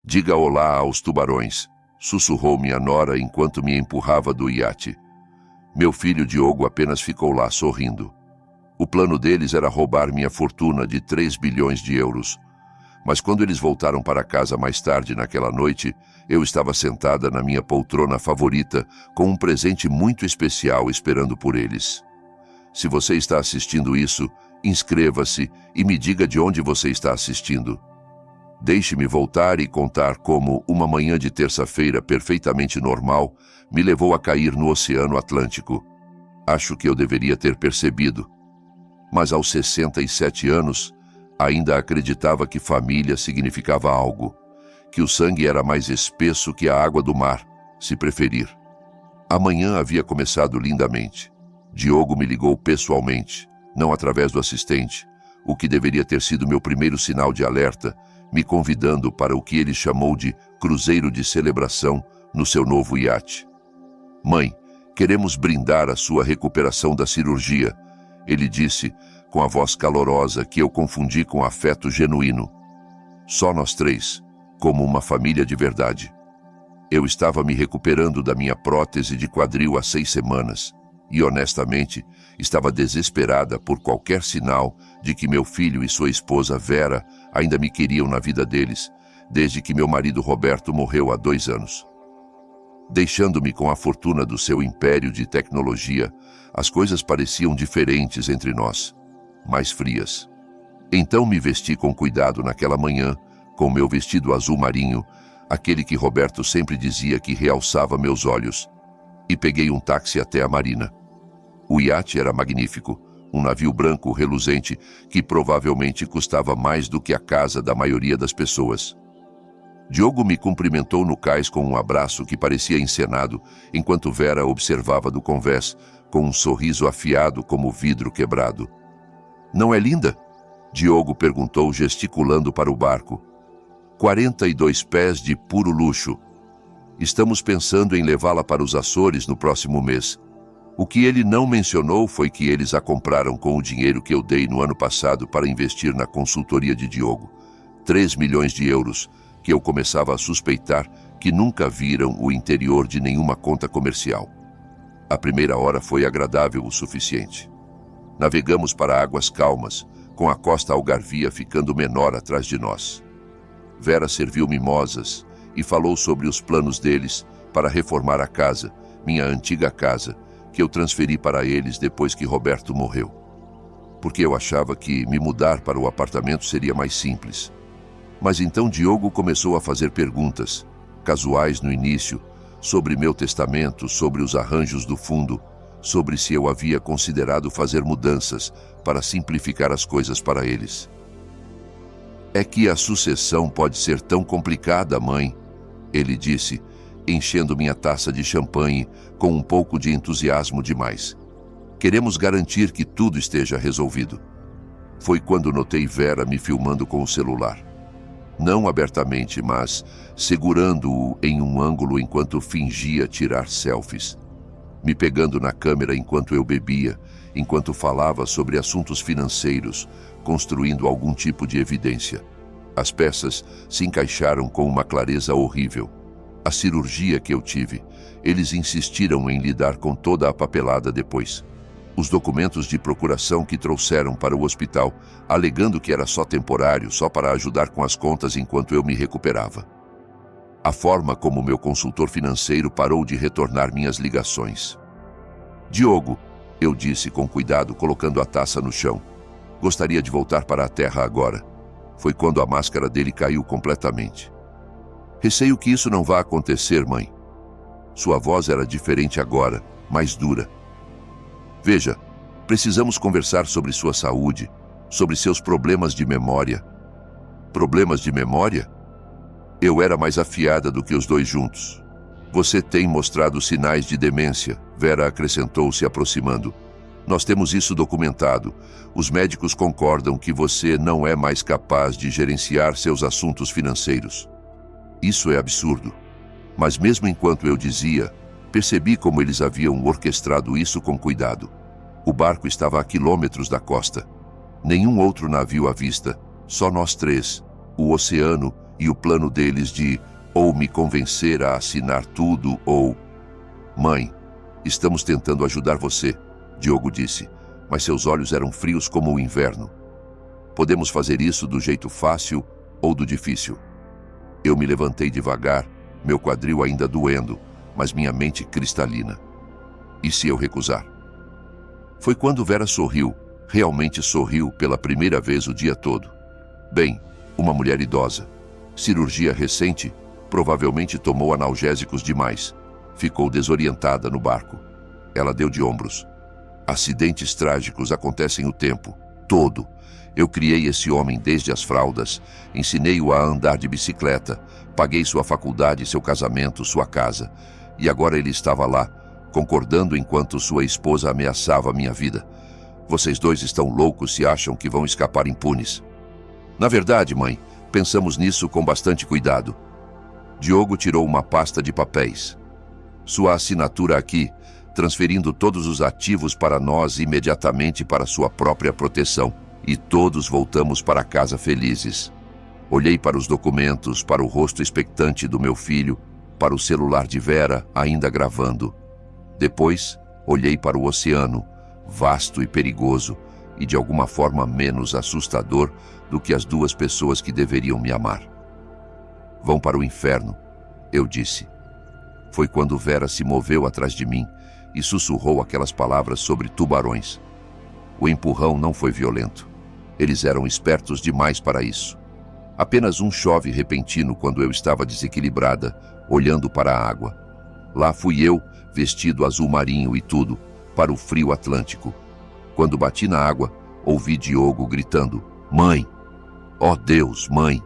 Diga olá aos tubarões, sussurrou minha nora enquanto me empurrava do iate. Meu filho Diogo apenas ficou lá sorrindo. O plano deles era roubar minha fortuna de 3 bilhões de euros. Mas quando eles voltaram para casa mais tarde naquela noite, eu estava sentada na minha poltrona favorita com um presente muito especial esperando por eles. Se você está assistindo isso, inscreva-se e me diga de onde você está assistindo. Deixe-me voltar e contar como uma manhã de terça-feira perfeitamente normal me levou a cair no Oceano Atlântico. Acho que eu deveria ter percebido. Mas aos 67 anos, ainda acreditava que família significava algo, que o sangue era mais espesso que a água do mar, se preferir. A manhã havia começado lindamente. Diogo me ligou pessoalmente, não através do assistente, o que deveria ter sido meu primeiro sinal de alerta, me convidando para o que ele chamou de cruzeiro de celebração no seu novo iate. Mãe, queremos brindar a sua recuperação da cirurgia, ele disse, com a voz calorosa que eu confundi com afeto genuíno. Só nós três, como uma família de verdade. Eu estava me recuperando da minha prótese de quadril há 6 semanas e, honestamente, estava desesperada por qualquer sinal de que meu filho e sua esposa Vera ainda me queriam na vida deles, desde que meu marido Roberto morreu há 2 anos. Deixando-me com a fortuna do seu império de tecnologia, as coisas pareciam diferentes entre nós, mais frias. Então me vesti com cuidado naquela manhã, com meu vestido azul marinho, aquele que Roberto sempre dizia que realçava meus olhos, e peguei um táxi até a marina. O iate era magnífico, um navio branco reluzente que provavelmente custava mais do que a casa da maioria das pessoas. Diogo me cumprimentou no cais com um abraço que parecia encenado, enquanto Vera observava do convés, com um sorriso afiado como vidro quebrado. Não é linda? Diogo perguntou, gesticulando para o barco. 42 pés de puro luxo. Estamos pensando em levá-la para os Açores no próximo mês. O que ele não mencionou foi que eles a compraram com o dinheiro que eu dei no ano passado para investir na consultoria de Diogo. 3 milhões de euros, que eu começava a suspeitar que nunca viram o interior de nenhuma conta comercial. A primeira hora foi agradável o suficiente. Navegamos para águas calmas, com a costa algarvia ficando menor atrás de nós. Vera serviu mimosas e falou sobre os planos deles para reformar a casa, minha antiga casa, que eu transferi para eles depois que Roberto morreu. Porque eu achava que me mudar para o apartamento seria mais simples. Mas então Diogo começou a fazer perguntas, casuais no início, sobre meu testamento, sobre os arranjos do fundo, sobre se eu havia considerado fazer mudanças para simplificar as coisas para eles. É que a sucessão pode ser tão complicada, mãe, ele disse, enchendo minha taça de champanhe com um pouco de entusiasmo demais. Queremos garantir que tudo esteja resolvido. Foi quando notei Vera me filmando com o celular. Não abertamente, mas segurando-o em um ângulo enquanto fingia tirar selfies. Me pegando na câmera enquanto eu bebia, enquanto falava sobre assuntos financeiros, construindo algum tipo de evidência. As peças se encaixaram com uma clareza horrível. A cirurgia que eu tive, eles insistiram em lidar com toda a papelada depois. Os documentos de procuração que trouxeram para o hospital, alegando que era só temporário, só para ajudar com as contas enquanto eu me recuperava. A forma como meu consultor financeiro parou de retornar minhas ligações. Diogo, eu disse com cuidado, colocando a taça no chão. Gostaria de voltar para a terra agora. Foi quando a máscara dele caiu completamente. Receio que isso não vá acontecer, mãe. Sua voz era diferente agora, mais dura. Veja, precisamos conversar sobre sua saúde, sobre seus problemas de memória. Problemas de memória? Eu era mais afiada do que os dois juntos. Você tem mostrado sinais de demência, Vera acrescentou, se aproximando. Nós temos isso documentado. Os médicos concordam que você não é mais capaz de gerenciar seus assuntos financeiros. Isso é absurdo. Mas mesmo enquanto eu dizia, percebi como eles haviam orquestrado isso com cuidado. O barco estava a quilômetros da costa. Nenhum outro navio à vista, só nós três, o oceano E o plano deles de ou me convencer a assinar tudo ou... Mãe, estamos tentando ajudar você, Diogo disse, mas seus olhos eram frios como o inverno. Podemos fazer isso do jeito fácil ou do difícil. Eu me levantei devagar, meu quadril ainda doendo, mas minha mente cristalina. E se eu recusar? Foi quando Vera sorriu, realmente sorriu pela primeira vez o dia todo. Bem, uma mulher idosa. Cirurgia recente, provavelmente tomou analgésicos demais. Ficou desorientada no barco. Ela deu de ombros. Acidentes trágicos acontecem o tempo todo. Eu criei esse homem desde as fraldas, ensinei-o a andar de bicicleta, paguei sua faculdade, seu casamento, sua casa. E agora ele estava lá, concordando enquanto sua esposa ameaçava minha vida. Vocês dois estão loucos se acham que vão escapar impunes. Na verdade, mãe, pensamos nisso com bastante cuidado. Diogo tirou uma pasta de papéis. Sua assinatura aqui, transferindo todos os ativos para nós imediatamente para sua própria proteção. E todos voltamos para casa felizes. Olhei para os documentos, para o rosto expectante do meu filho, para o celular de Vera ainda gravando. Depois, olhei para o oceano, vasto e perigoso, e de alguma forma menos assustador do que as duas pessoas que deveriam me amar. Vão para o inferno, eu disse. Foi quando Vera se moveu atrás de mim e sussurrou aquelas palavras sobre tubarões. O empurrão não foi violento. Eles eram espertos demais para isso. Apenas um chove repentino quando eu estava desequilibrada, olhando para a água. Lá fui eu, vestido azul marinho e tudo, para o frio Atlântico. Quando bati na água, ouvi Diogo gritando, "Mãe! Oh Deus, mãe!"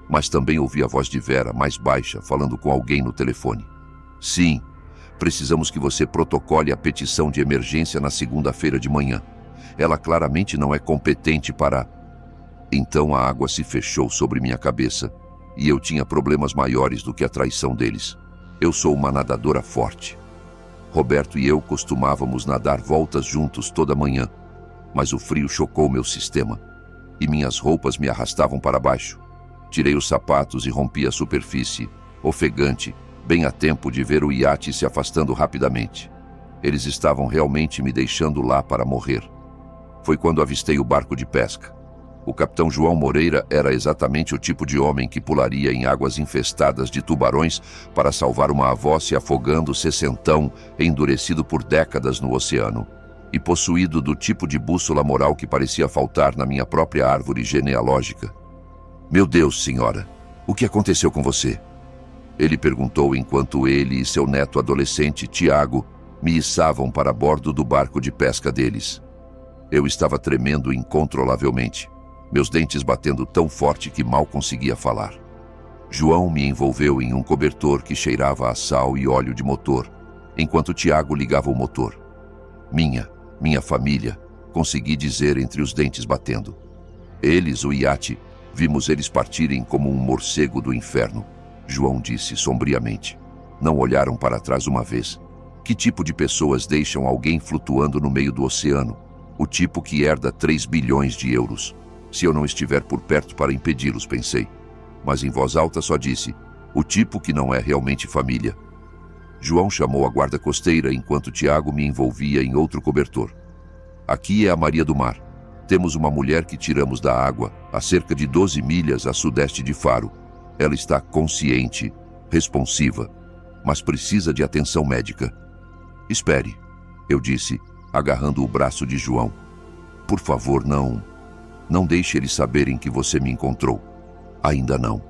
Mas também ouvi a voz de Vera, mais baixa, falando com alguém no telefone. "Sim, precisamos que você protocole a petição de emergência na segunda-feira de manhã. Ela claramente não é competente para..." Então a água se fechou sobre minha cabeça e eu tinha problemas maiores do que a traição deles. Eu sou uma nadadora forte. Roberto e eu costumávamos nadar voltas juntos toda manhã, mas o frio chocou meu sistema e minhas roupas me arrastavam para baixo. Tirei os sapatos e rompi a superfície, ofegante, bem a tempo de ver o iate se afastando rapidamente. Eles estavam realmente me deixando lá para morrer. Foi quando avistei o barco de pesca. O capitão João Moreira era exatamente o tipo de homem que pularia em águas infestadas de tubarões para salvar uma avó se afogando sessentão, endurecido por décadas no oceano, e possuído do tipo de bússola moral que parecia faltar na minha própria árvore genealógica. "Meu Deus, senhora, o que aconteceu com você?" Ele perguntou enquanto ele e seu neto adolescente, Tiago, me içavam para bordo do barco de pesca deles. Eu estava tremendo incontrolavelmente, meus dentes batendo tão forte que mal conseguia falar. João me envolveu em um cobertor que cheirava a sal e óleo de motor, enquanto Tiago ligava o motor. Minha família, consegui dizer entre os dentes batendo. Eles, o iate, vimos eles partirem como um morcego do inferno, João disse sombriamente. Não olharam para trás uma vez. Que tipo de pessoas deixam alguém flutuando no meio do oceano? O tipo que herda 3 bilhões de euros. Se eu não estiver por perto para impedi-los, pensei. Mas em voz alta só disse, o tipo que não é realmente família. João chamou a guarda costeira enquanto Tiago me envolvia em outro cobertor. Aqui é a Maria do Mar. Temos uma mulher que tiramos da água, a cerca de 12 milhas a sudeste de Faro. Ela está consciente, responsiva, mas precisa de atenção médica. Espere, eu disse, agarrando o braço de João. Por favor, não deixe eles saberem que você me encontrou. Ainda não.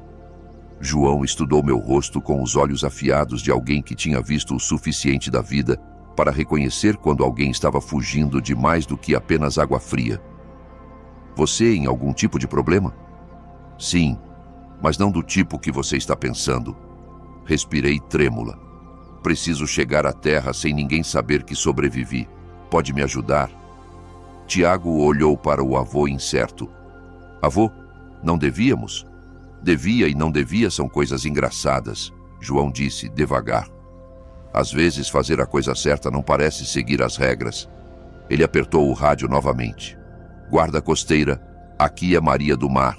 João estudou meu rosto com os olhos afiados de alguém que tinha visto o suficiente da vida para reconhecer quando alguém estava fugindo de mais do que apenas água fria. Você em algum tipo de problema? Sim, mas não do tipo que você está pensando. Respirei trêmula. Preciso chegar à terra sem ninguém saber que sobrevivi. Pode me ajudar? Tiago olhou para o avô incerto. Avô, não devíamos? Devia e não devia são coisas engraçadas, João disse devagar. Às vezes fazer a coisa certa não parece seguir as regras. Ele apertou o rádio novamente. Guarda costeira, aqui é Maria do Mar.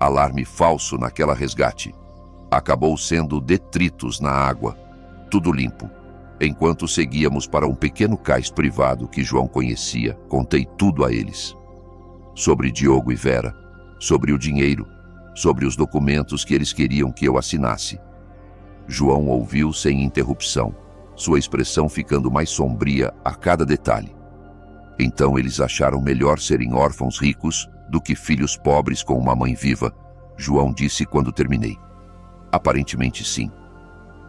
Alarme falso naquela resgate. Acabou sendo detritos na água, tudo limpo. Enquanto seguíamos para um pequeno cais privado que João conhecia, contei tudo a eles. Sobre Diogo e Vera, sobre o dinheiro, sobre os documentos que eles queriam que eu assinasse. João ouviu sem interrupção, sua expressão ficando mais sombria a cada detalhe. Então eles acharam melhor serem órfãos ricos do que filhos pobres com uma mãe viva, João disse quando terminei. Aparentemente sim.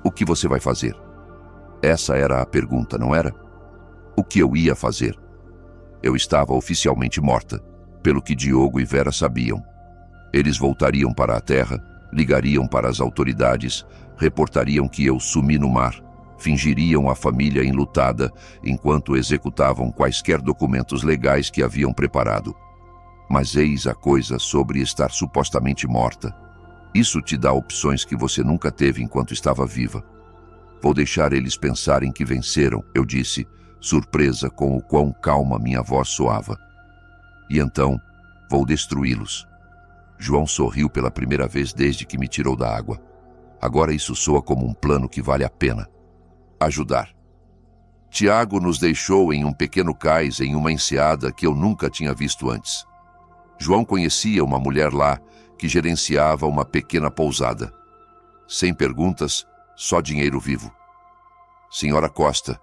O que você vai fazer? Essa era a pergunta, não era? O que eu ia fazer? Eu estava oficialmente morta, pelo que Diogo e Vera sabiam. Eles voltariam para a terra, ligariam para as autoridades, reportariam que eu sumi no mar, fingiriam a família enlutada enquanto executavam quaisquer documentos legais que haviam preparado. Mas eis a coisa sobre estar supostamente morta. Isso te dá opções que você nunca teve enquanto estava viva. Vou deixar eles pensarem que venceram, eu disse, surpresa com o quão calma minha voz soava. E então, vou destruí-los. João sorriu pela primeira vez desde que me tirou da água. Agora isso soa como um plano que vale a pena. Ajudar. Tiago nos deixou em um pequeno cais em uma enseada que eu nunca tinha visto antes. João conhecia uma mulher lá que gerenciava uma pequena pousada. Sem perguntas, só dinheiro vivo. Senhora Costa,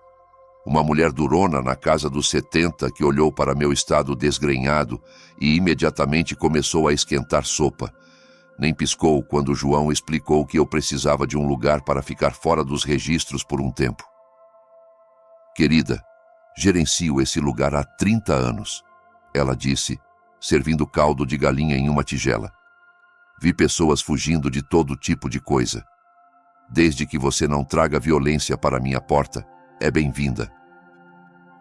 uma mulher durona na casa dos 70 que olhou para meu estado desgrenhado e imediatamente começou a esquentar sopa. Nem piscou quando João explicou que eu precisava de um lugar para ficar fora dos registros por um tempo. Querida, gerencio esse lugar há 30 anos, ela disse, servindo caldo de galinha em uma tigela. Vi pessoas fugindo de todo tipo de coisa. Desde que você não traga violência para minha porta, é bem-vinda.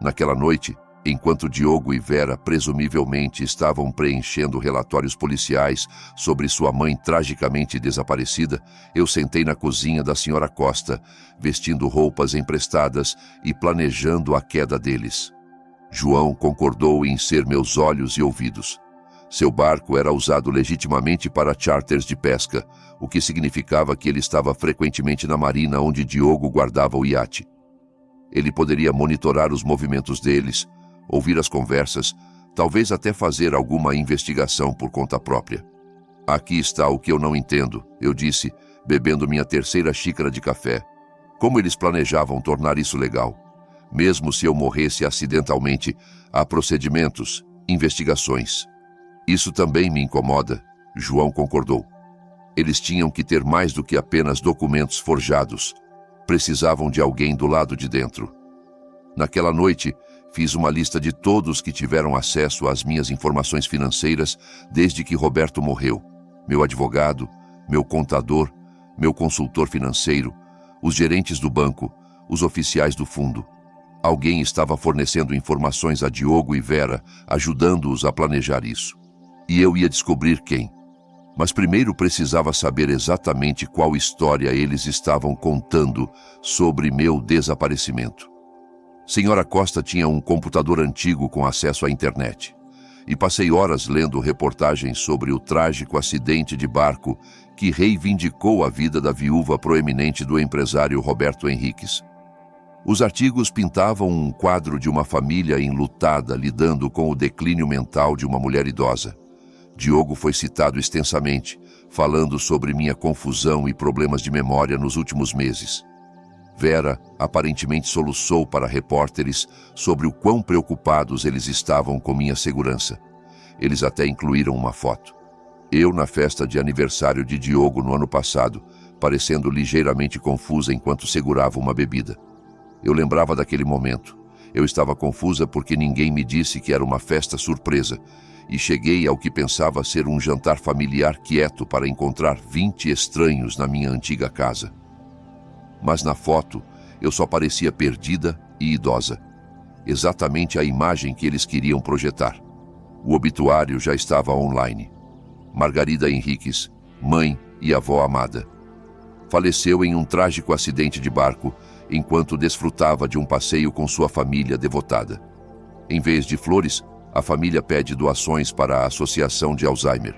Naquela noite, enquanto Diogo e Vera presumivelmente estavam preenchendo relatórios policiais sobre sua mãe tragicamente desaparecida, eu sentei na cozinha da senhora Costa, vestindo roupas emprestadas e planejando a queda deles. João concordou em ser meus olhos e ouvidos. Seu barco era usado legitimamente para charters de pesca, o que significava que ele estava frequentemente na marina onde Diogo guardava o iate. Ele poderia monitorar os movimentos deles, ouvir as conversas, talvez até fazer alguma investigação por conta própria. Aqui está o que eu não entendo, eu disse, bebendo minha terceira xícara de café. Como eles planejavam tornar isso legal? Mesmo se eu morresse acidentalmente, há procedimentos, investigações. Isso também me incomoda, João concordou. Eles tinham que ter mais do que apenas documentos forjados. Precisavam de alguém do lado de dentro. Naquela noite, fiz uma lista de todos que tiveram acesso às minhas informações financeiras desde que Roberto morreu. Meu advogado, meu contador, meu consultor financeiro, os gerentes do banco, os oficiais do fundo. Alguém estava fornecendo informações a Diogo e Vera, ajudando-os a planejar isso. E eu ia descobrir quem. Mas primeiro precisava saber exatamente qual história eles estavam contando sobre meu desaparecimento. Senhora Costa tinha um computador antigo com acesso à internet. E passei horas lendo reportagens sobre o trágico acidente de barco que reivindicou a vida da viúva proeminente do empresário Roberto Henriques. Os artigos pintavam um quadro de uma família enlutada lidando com o declínio mental de uma mulher idosa. Diogo foi citado extensamente, falando sobre minha confusão e problemas de memória nos últimos meses. Vera aparentemente soluçou para repórteres sobre o quão preocupados eles estavam com minha segurança. Eles até incluíram uma foto. Eu na festa de aniversário de Diogo no ano passado, parecendo ligeiramente confusa enquanto segurava uma bebida. Eu lembrava daquele momento. Eu estava confusa porque ninguém me disse que era uma festa surpresa, e cheguei ao que pensava ser um jantar familiar quieto para encontrar 20 estranhos na minha antiga casa. Mas na foto, eu só parecia perdida e idosa. Exatamente a imagem que eles queriam projetar. O obituário já estava online. Margarida Henriques, mãe e avó amada. Faleceu em um trágico acidente de barco, enquanto desfrutava de um passeio com sua família devotada. Em vez de flores, a família pede doações para a Associação de Alzheimer.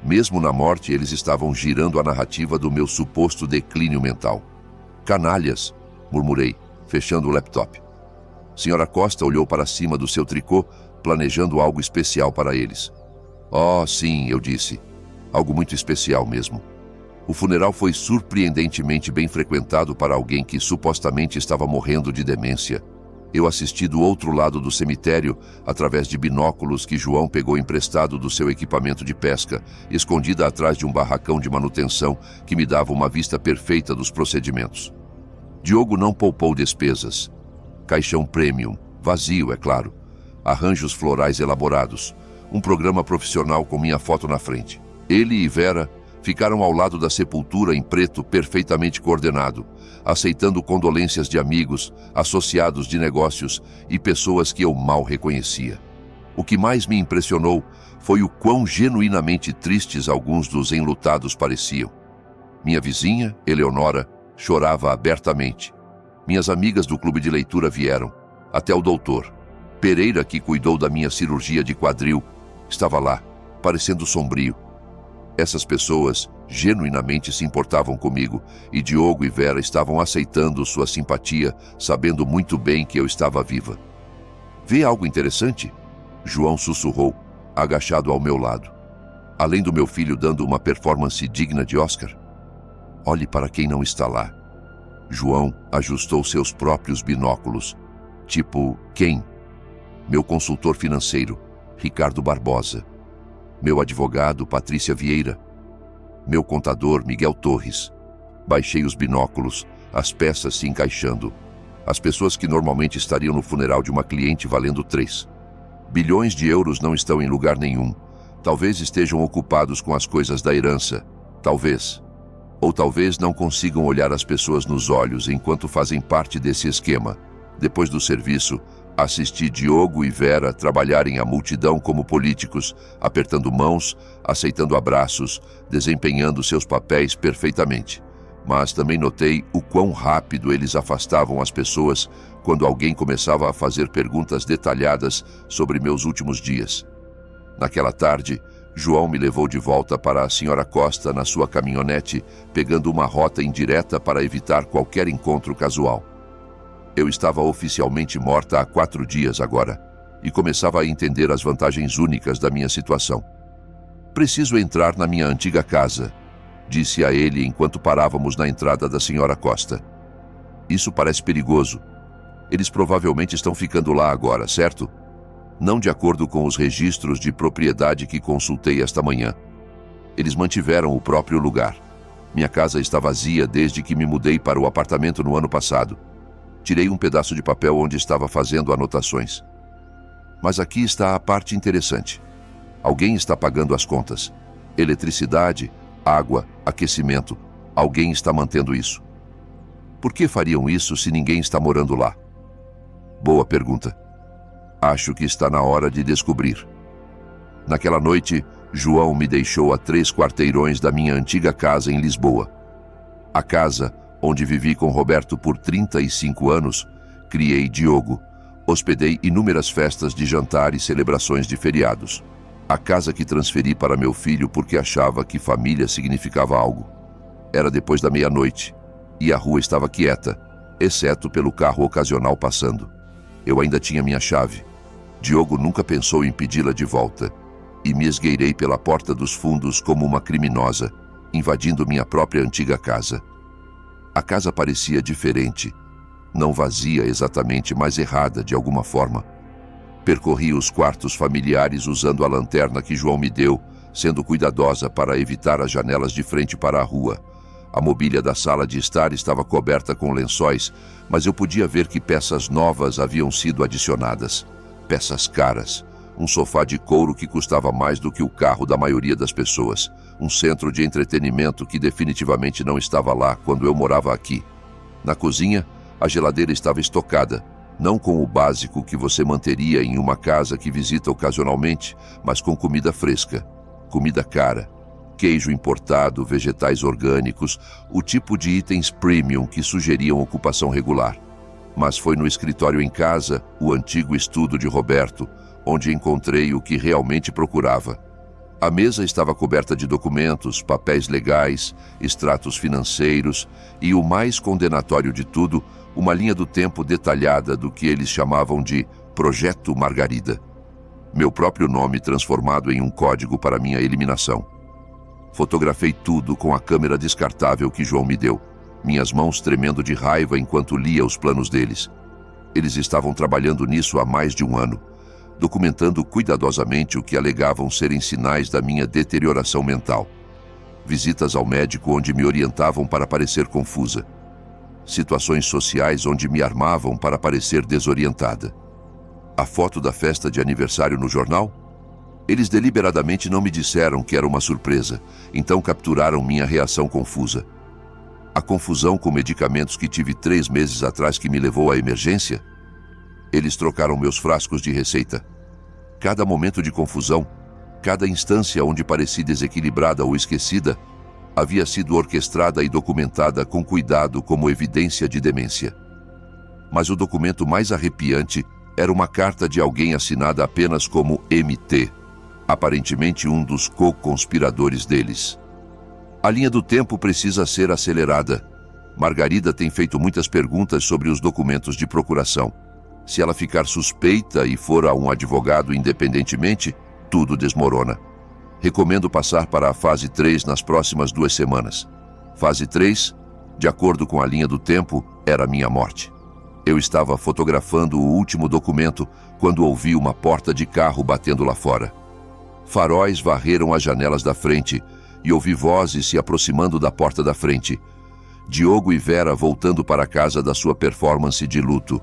Mesmo na morte, eles estavam girando a narrativa do meu suposto declínio mental. Canalhas, murmurei, fechando o laptop. Senhora Costa olhou para cima do seu tricô, planejando algo especial para eles. Oh, sim, eu disse. Algo muito especial mesmo. O funeral foi surpreendentemente bem frequentado para alguém que supostamente estava morrendo de demência. Eu assisti do outro lado do cemitério, através de binóculos que João pegou emprestado do seu equipamento de pesca, escondida atrás de um barracão de manutenção que me dava uma vista perfeita dos procedimentos. Diogo não poupou despesas. Caixão premium, vazio, é claro. Arranjos florais elaborados. Um programa profissional com minha foto na frente. Ele e Vera ficaram ao lado da sepultura em preto perfeitamente coordenado, aceitando condolências de amigos, associados de negócios e pessoas que eu mal reconhecia. O que mais me impressionou foi o quão genuinamente tristes alguns dos enlutados pareciam. Minha vizinha, Eleonora, chorava abertamente. Minhas amigas do clube de leitura vieram, até o doutor. Pereira, que cuidou da minha cirurgia de quadril, estava lá, parecendo sombrio. Essas pessoas genuinamente se importavam comigo e Diogo e Vera estavam aceitando sua simpatia, sabendo muito bem que eu estava viva. Vê algo interessante? João sussurrou, agachado ao meu lado. Além do meu filho dando uma performance digna de Oscar? Olhe para quem não está lá. João ajustou seus próprios binóculos. Tipo, quem? Meu consultor financeiro, Ricardo Barbosa. Meu advogado, Patrícia Vieira. Meu contador, Miguel Torres. Baixei os binóculos, as peças se encaixando. As pessoas que normalmente estariam no funeral de uma cliente valendo 3 bilhões de euros não estão em lugar nenhum. Talvez estejam ocupados com as coisas da herança. Talvez. Ou talvez não consigam olhar as pessoas nos olhos enquanto fazem parte desse esquema. Depois do serviço, assisti Diogo e Vera trabalharem a multidão como políticos, apertando mãos, aceitando abraços, desempenhando seus papéis perfeitamente. Mas também notei o quão rápido eles afastavam as pessoas quando alguém começava a fazer perguntas detalhadas sobre meus últimos dias. Naquela tarde, João me levou de volta para a Senhora Costa na sua caminhonete, pegando uma rota indireta para evitar qualquer encontro casual. Eu estava oficialmente morta há 4 dias agora e começava a entender as vantagens únicas da minha situação. Preciso entrar na minha antiga casa, disse a ele enquanto parávamos na entrada da Senhora Costa. Isso parece perigoso. Eles provavelmente estão ficando lá agora, certo? Não de acordo com os registros de propriedade que consultei esta manhã. Eles mantiveram o próprio lugar. Minha casa está vazia desde que me mudei para o apartamento no ano passado. Tirei um pedaço de papel onde estava fazendo anotações. Mas aqui está a parte interessante. Alguém está pagando as contas. Eletricidade, água, aquecimento. Alguém está mantendo isso. Por que fariam isso se ninguém está morando lá? Boa pergunta. Acho que está na hora de descobrir. Naquela noite, João me deixou a 3 quarteirões da minha antiga casa em Lisboa. A casa onde vivi com Roberto por 35 anos, criei Diogo, hospedei inúmeras festas de jantar e celebrações de feriados. A casa que transferi para meu filho porque achava que família significava algo. Era depois da meia-noite, e a rua estava quieta, exceto pelo carro ocasional passando. Eu ainda tinha minha chave. Diogo nunca pensou em pedi-la de volta, e me esgueirei pela porta dos fundos como uma criminosa, invadindo minha própria antiga casa. A casa parecia diferente, não vazia exatamente, mas errada de alguma forma. Percorri os quartos familiares usando a lanterna que João me deu, sendo cuidadosa para evitar as janelas de frente para a rua. A mobília da sala de estar estava coberta com lençóis, mas eu podia ver que peças novas haviam sido adicionadas. Peças caras. Um sofá de couro que custava mais do que o carro da maioria das pessoas. Um centro de entretenimento que definitivamente não estava lá quando eu morava aqui. Na cozinha, a geladeira estava estocada, não com o básico que você manteria em uma casa que visita ocasionalmente, mas com comida fresca, comida cara, queijo importado, vegetais orgânicos, o tipo de itens premium que sugeriam ocupação regular. Mas foi no escritório em casa, o antigo estudo de Roberto, onde encontrei o que realmente procurava. A mesa estava coberta de documentos, papéis legais, extratos financeiros e, o mais condenatório de tudo, uma linha do tempo detalhada do que eles chamavam de Projeto Margarida. Meu próprio nome transformado em um código para minha eliminação. Fotografei tudo com a câmera descartável que João me deu, minhas mãos tremendo de raiva enquanto lia os planos deles. Eles estavam trabalhando nisso há mais de um ano, documentando cuidadosamente o que alegavam serem sinais da minha deterioração mental. Visitas ao médico onde me orientavam para parecer confusa. Situações sociais onde me armavam para parecer desorientada. A foto da festa de aniversário no jornal? Eles deliberadamente não me disseram que era uma surpresa, então capturaram minha reação confusa. A confusão com medicamentos que tive 3 meses atrás que me levou à emergência? Eles trocaram meus frascos de receita. Cada momento de confusão, cada instância onde pareci desequilibrada ou esquecida, havia sido orquestrada e documentada com cuidado como evidência de demência. Mas o documento mais arrepiante era uma carta de alguém assinada apenas como MT, aparentemente um dos co-conspiradores deles. A linha do tempo precisa ser acelerada. Margarida tem feito muitas perguntas sobre os documentos de procuração. Se ela ficar suspeita e for a um advogado independentemente, tudo desmorona. Recomendo passar para a fase 3 nas próximas 2 semanas. Fase 3, de acordo com a linha do tempo, era a minha morte. Eu estava fotografando o último documento quando ouvi uma porta de carro batendo lá fora. Faróis varreram as janelas da frente e ouvi vozes se aproximando da porta da frente. Diogo e Vera voltando para casa da sua performance de luto.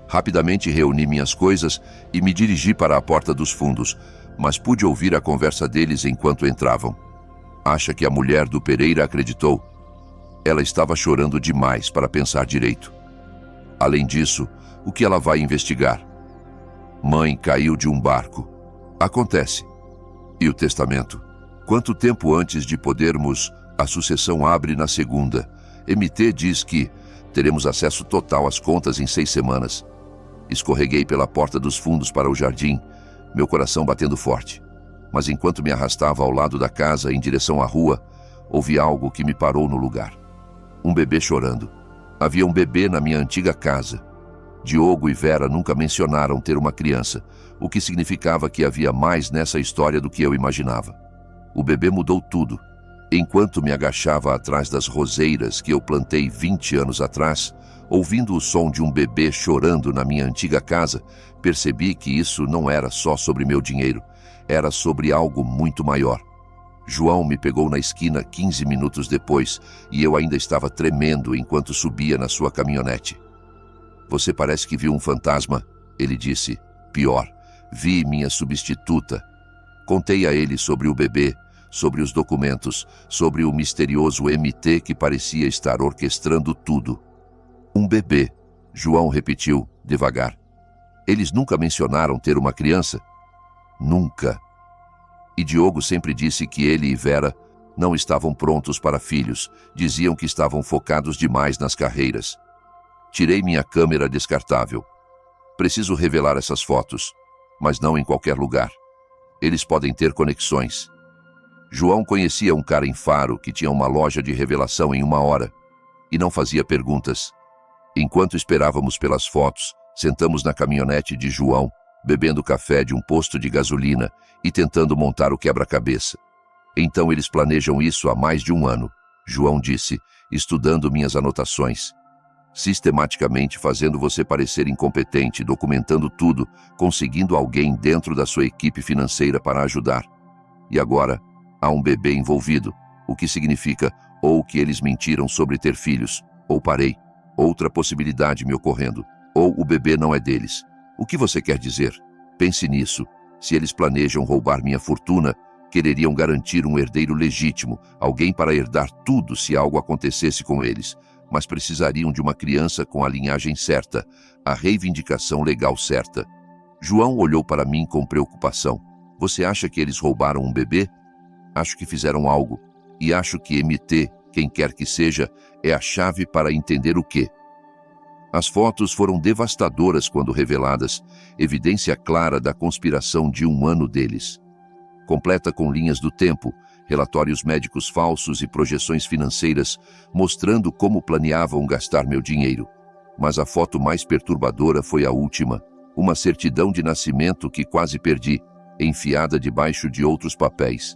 Rapidamente reuni minhas coisas e me dirigi para a porta dos fundos, mas pude ouvir a conversa deles enquanto entravam. Acha que a mulher do Pereira acreditou? Ela estava chorando demais para pensar direito. Além disso, o que ela vai investigar? Mãe caiu de um barco. Acontece. E o testamento? Quanto tempo antes de podermos, a sucessão abre na segunda. MT diz que teremos acesso total às contas em 6 semanas. Escorreguei pela porta dos fundos para o jardim, meu coração batendo forte. Mas enquanto me arrastava ao lado da casa em direção à rua, ouvi algo que me parou no lugar. Um bebê chorando. Havia um bebê na minha antiga casa. Diogo e Vera nunca mencionaram ter uma criança, o que significava que havia mais nessa história do que eu imaginava. O bebê mudou tudo. Enquanto me agachava atrás das roseiras que eu plantei 20 anos atrás, ouvindo o som de um bebê chorando na minha antiga casa, percebi que isso não era só sobre meu dinheiro, era sobre algo muito maior. João me pegou na esquina 15 minutos depois e eu ainda estava tremendo enquanto subia na sua caminhonete. Você parece que viu um fantasma, ele disse. Pior, vi minha substituta. Contei a ele sobre o bebê, sobre os documentos, sobre o misterioso MT que parecia estar orquestrando tudo. Um bebê, João repetiu, devagar. Eles nunca mencionaram ter uma criança? Nunca. E Diogo sempre disse que ele e Vera não estavam prontos para filhos, diziam que estavam focados demais nas carreiras. Tirei minha câmera descartável. Preciso revelar essas fotos, mas não em qualquer lugar. Eles podem ter conexões. João conhecia um cara em Faro que tinha uma loja de revelação em 1 hora e não fazia perguntas. Enquanto esperávamos pelas fotos, sentamos na caminhonete de João, bebendo café de um posto de gasolina e tentando montar o quebra-cabeça. Então eles planejam isso há mais de 1 ano, João disse, estudando minhas anotações. Sistematicamente fazendo você parecer incompetente, documentando tudo, conseguindo alguém dentro da sua equipe financeira para ajudar. E agora, há um bebê envolvido, o que significa ou que eles mentiram sobre ter filhos, ou parei, outra possibilidade me ocorrendo, ou o bebê não é deles. O que você quer dizer? Pense nisso. Se eles planejam roubar minha fortuna, quereriam garantir um herdeiro legítimo, alguém para herdar tudo se algo acontecesse com eles, mas precisariam de uma criança com a linhagem certa, a reivindicação legal certa. João olhou para mim com preocupação. Você acha que eles roubaram um bebê? Acho que fizeram algo, e acho que MT, quem quer que seja, é a chave para entender o quê. As fotos foram devastadoras quando reveladas, evidência clara da conspiração de 1 ano deles. completa com linhas do tempo, relatórios médicos falsos e projeções financeiras mostrando como planeavam gastar meu dinheiro. Mas a foto mais perturbadora foi a última, uma certidão de nascimento que quase perdi, enfiada debaixo de outros papéis.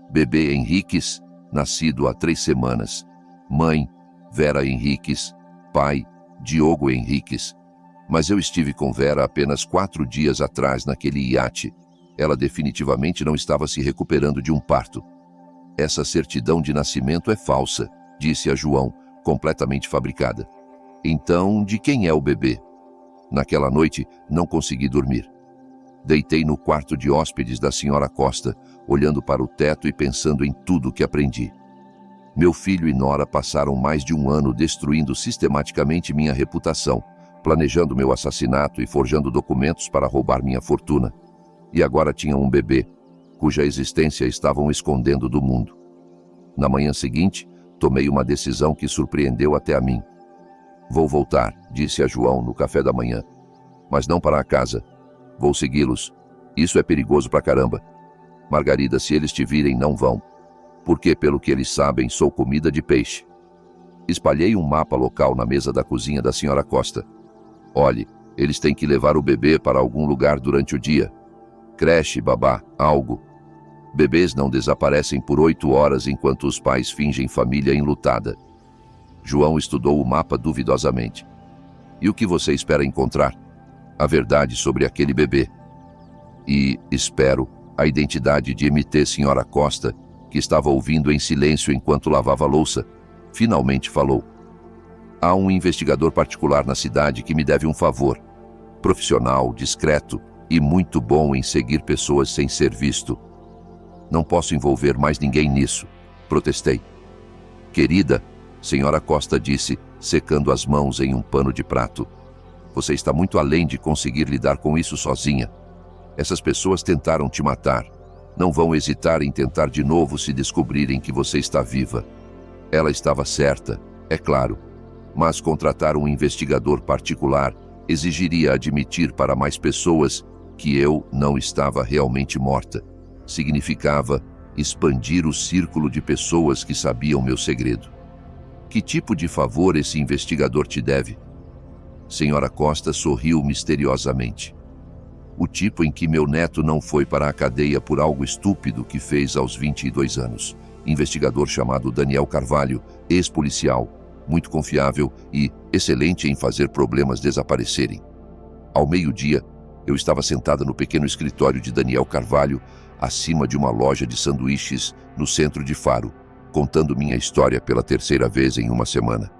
Bebê Henriques, nascido há 3 semanas. Mãe, Vera Henriques. Pai, Diogo Henriques. Mas eu estive com Vera apenas 4 dias atrás naquele iate. Ela definitivamente não estava se recuperando de um parto. Essa certidão de nascimento é falsa, disse a João, completamente fabricada. Então, de quem é o bebê? Naquela noite, não consegui dormir. Deitei no quarto de hóspedes da senhora Costa, olhando para o teto e pensando em tudo que aprendi. Meu filho e nora passaram mais de 1 ano destruindo sistematicamente minha reputação, planejando meu assassinato e forjando documentos para roubar minha fortuna. E agora tinham um bebê, cuja existência estavam escondendo do mundo. Na manhã seguinte, tomei uma decisão que surpreendeu até a mim. Vou voltar, disse a João no café da manhã. Mas não para a casa. Vou segui-los. Isso é perigoso pra caramba. Margarida, se eles te virem, não vão. Porque, pelo que eles sabem, sou comida de peixe. Espalhei um mapa local na mesa da cozinha da senhora Costa. Olhe, eles têm que levar o bebê para algum lugar durante o dia. Creche, babá, algo. Bebês não desaparecem por 8 horas enquanto os pais fingem família enlutada. João estudou o mapa duvidosamente. E o que você espera encontrar? A verdade sobre aquele bebê. E, espero, a identidade de MT Senhora Costa, que estava ouvindo em silêncio enquanto lavava a louça, finalmente falou. Há um investigador particular na cidade que me deve um favor. Profissional, discreto e muito bom em seguir pessoas sem ser visto. Não posso envolver mais ninguém nisso, protestei. Querida, senhora Costa disse, secando as mãos em um pano de prato. Você está muito além de conseguir lidar com isso sozinha. Essas pessoas tentaram te matar. Não vão hesitar em tentar de novo se descobrirem que você está viva. Ela estava certa, é claro. Mas contratar um investigador particular exigiria admitir para mais pessoas que eu não estava realmente morta. Significava expandir o círculo de pessoas que sabiam meu segredo. Que tipo de favor esse investigador te deve? Senhora Costa sorriu misteriosamente. O tipo em que meu neto não foi para a cadeia por algo estúpido que fez aos 22 anos. Investigador chamado Daniel Carvalho, ex-policial, muito confiável e excelente em fazer problemas desaparecerem. Ao meio-dia, eu estava sentada no pequeno escritório de Daniel Carvalho, acima de uma loja de sanduíches no centro de Faro, contando minha história pela 3ª vez em uma semana.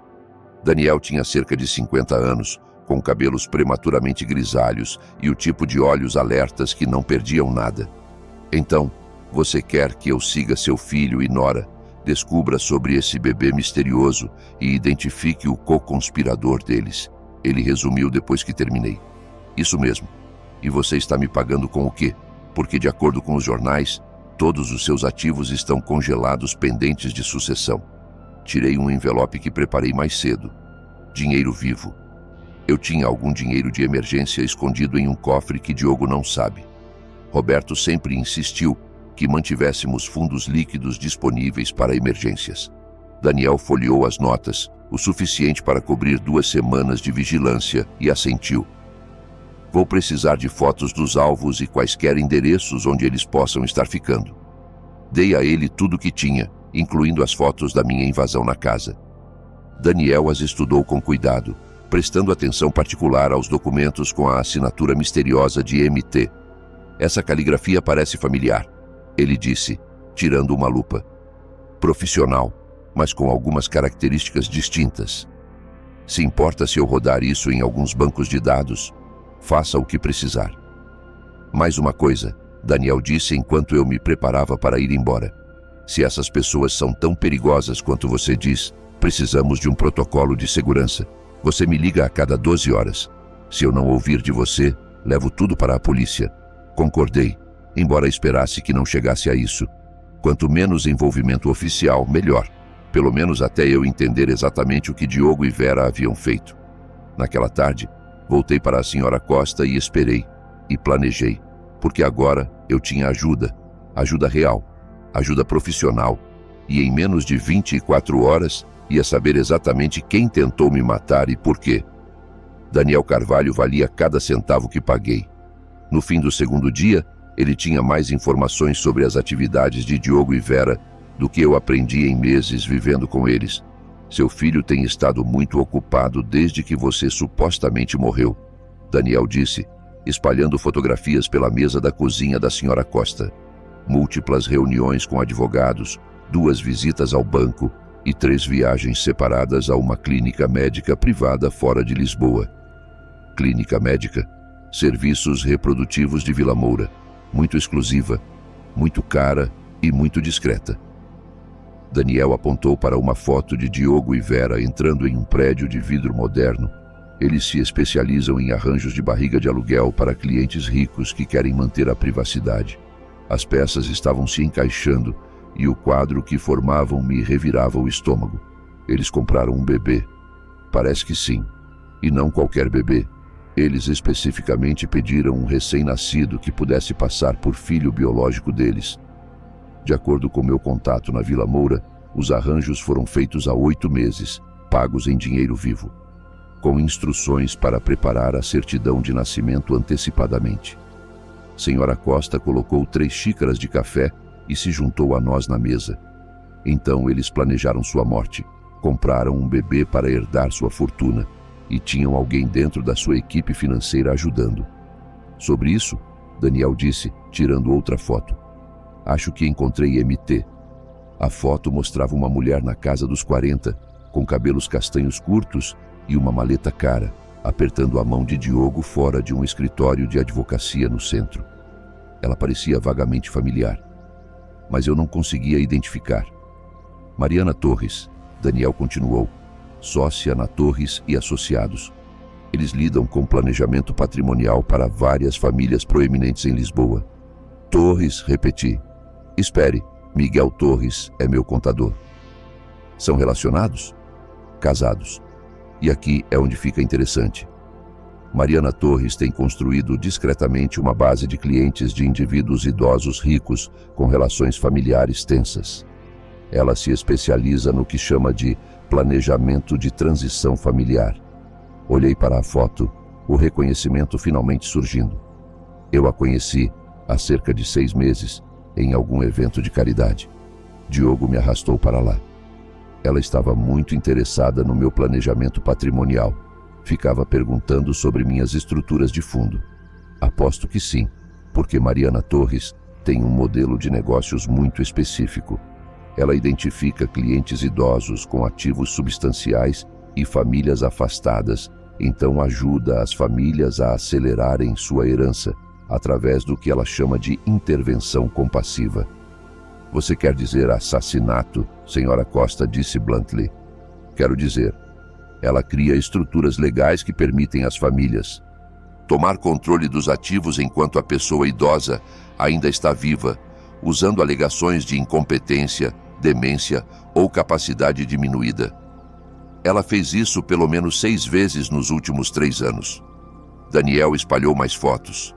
Daniel tinha cerca de 50 anos, com cabelos prematuramente grisalhos e o tipo de olhos alertas que não perdiam nada. Então, você quer que eu siga seu filho e nora, descubra sobre esse bebê misterioso e identifique o co-conspirador deles. Ele resumiu depois que terminei. Isso mesmo. E você está me pagando com o quê? Porque, de acordo com os jornais, todos os seus ativos estão congelados pendentes de sucessão. Tirei um envelope que preparei mais cedo. Dinheiro vivo. Eu tinha algum dinheiro de emergência escondido em um cofre que Diogo não sabe. Roberto sempre insistiu que mantivéssemos fundos líquidos disponíveis para emergências. Daniel folheou as notas, o suficiente para cobrir 2 semanas de vigilância, e assentiu. Vou precisar de fotos dos alvos e quaisquer endereços onde eles possam estar ficando. Dei a ele tudo o que tinha, incluindo as fotos da minha invasão na casa. Daniel as estudou com cuidado, prestando atenção particular aos documentos com a assinatura misteriosa de MT. Essa caligrafia parece familiar, ele disse, tirando uma lupa. Profissional, mas com algumas características distintas. Se importa se eu rodar isso em alguns bancos de dados? Faça o que precisar. Mais uma coisa, Daniel disse enquanto eu me preparava para ir embora. Se essas pessoas são tão perigosas quanto você diz, precisamos de um protocolo de segurança. Você me liga a cada 12 horas. Se eu não ouvir de você, levo tudo para a polícia. Concordei, embora esperasse que não chegasse a isso. Quanto menos envolvimento oficial, melhor. Pelo menos até eu entender exatamente o que Diogo e Vera haviam feito. Naquela tarde, voltei para a senhora Costa e esperei. E planejei, porque agora eu tinha ajuda. Ajuda real, ajuda profissional, e em menos de 24 horas ia saber exatamente quem tentou me matar e por quê. Daniel Carvalho valia cada centavo que paguei. No fim do segundo dia, ele tinha mais informações sobre as atividades de Diogo e Vera do que eu aprendi em meses vivendo com eles. Seu filho tem estado muito ocupado desde que você supostamente morreu, Daniel disse, espalhando fotografias pela mesa da cozinha da senhora Costa. Múltiplas reuniões com advogados, 2 visitas ao banco e 3 viagens separadas a uma clínica médica privada fora de Lisboa. Clínica médica, serviços reprodutivos de Vila Moura, muito exclusiva, muito cara e muito discreta. Daniel apontou para uma foto de Diogo e Vera entrando em um prédio de vidro moderno. Eles se especializam em arranjos de barriga de aluguel para clientes ricos que querem manter a privacidade. As peças estavam se encaixando e o quadro que formavam me revirava o estômago. Eles compraram um bebê. Parece que sim. E não qualquer bebê. Eles especificamente pediram um recém-nascido que pudesse passar por filho biológico deles. De acordo com meu contato na Vila Moura, os arranjos foram feitos há 8 meses, pagos em dinheiro vivo, com instruções para preparar a certidão de nascimento antecipadamente. Senhora Costa colocou 3 xícaras de café e se juntou a nós na mesa. Então eles planejaram sua morte, compraram um bebê para herdar sua fortuna e tinham alguém dentro da sua equipe financeira ajudando. Sobre isso, Daniel disse, tirando outra foto. Acho que encontrei MT. A foto mostrava uma mulher na casa dos 40, com cabelos castanhos curtos e uma maleta cara, apertando a mão de Diogo fora de um escritório de advocacia no centro. Ela parecia vagamente familiar, mas eu não conseguia identificar. Mariana Torres, Daniel continuou, sócia na Torres e Associados. Eles lidam com planejamento patrimonial para várias famílias proeminentes em Lisboa. Torres, repeti. Espere, Miguel Torres é meu contador. São relacionados? Casados. E aqui é onde fica interessante. Mariana Torres tem construído discretamente uma base de clientes de indivíduos idosos ricos com relações familiares tensas. Ela se especializa no que chama de planejamento de transição familiar. Olhei para a foto, o reconhecimento finalmente surgindo. Eu a conheci há cerca de 6 meses, em algum evento de caridade. Diogo me arrastou para lá. Ela estava muito interessada no meu planejamento patrimonial. Ficava perguntando sobre minhas estruturas de fundo. Aposto que sim, porque Mariana Torres tem um modelo de negócios muito específico. Ela identifica clientes idosos com ativos substanciais e famílias afastadas, então ajuda as famílias a acelerarem sua herança, através do que ela chama de intervenção compassiva. Você quer dizer assassinato, senhora Costa disse bluntly. Quero dizer, ela cria estruturas legais que permitem às famílias tomar controle dos ativos enquanto a pessoa idosa ainda está viva, usando alegações de incompetência, demência ou capacidade diminuída. Ela fez isso pelo menos 6 vezes nos últimos 3 anos. Daniel espalhou mais fotos.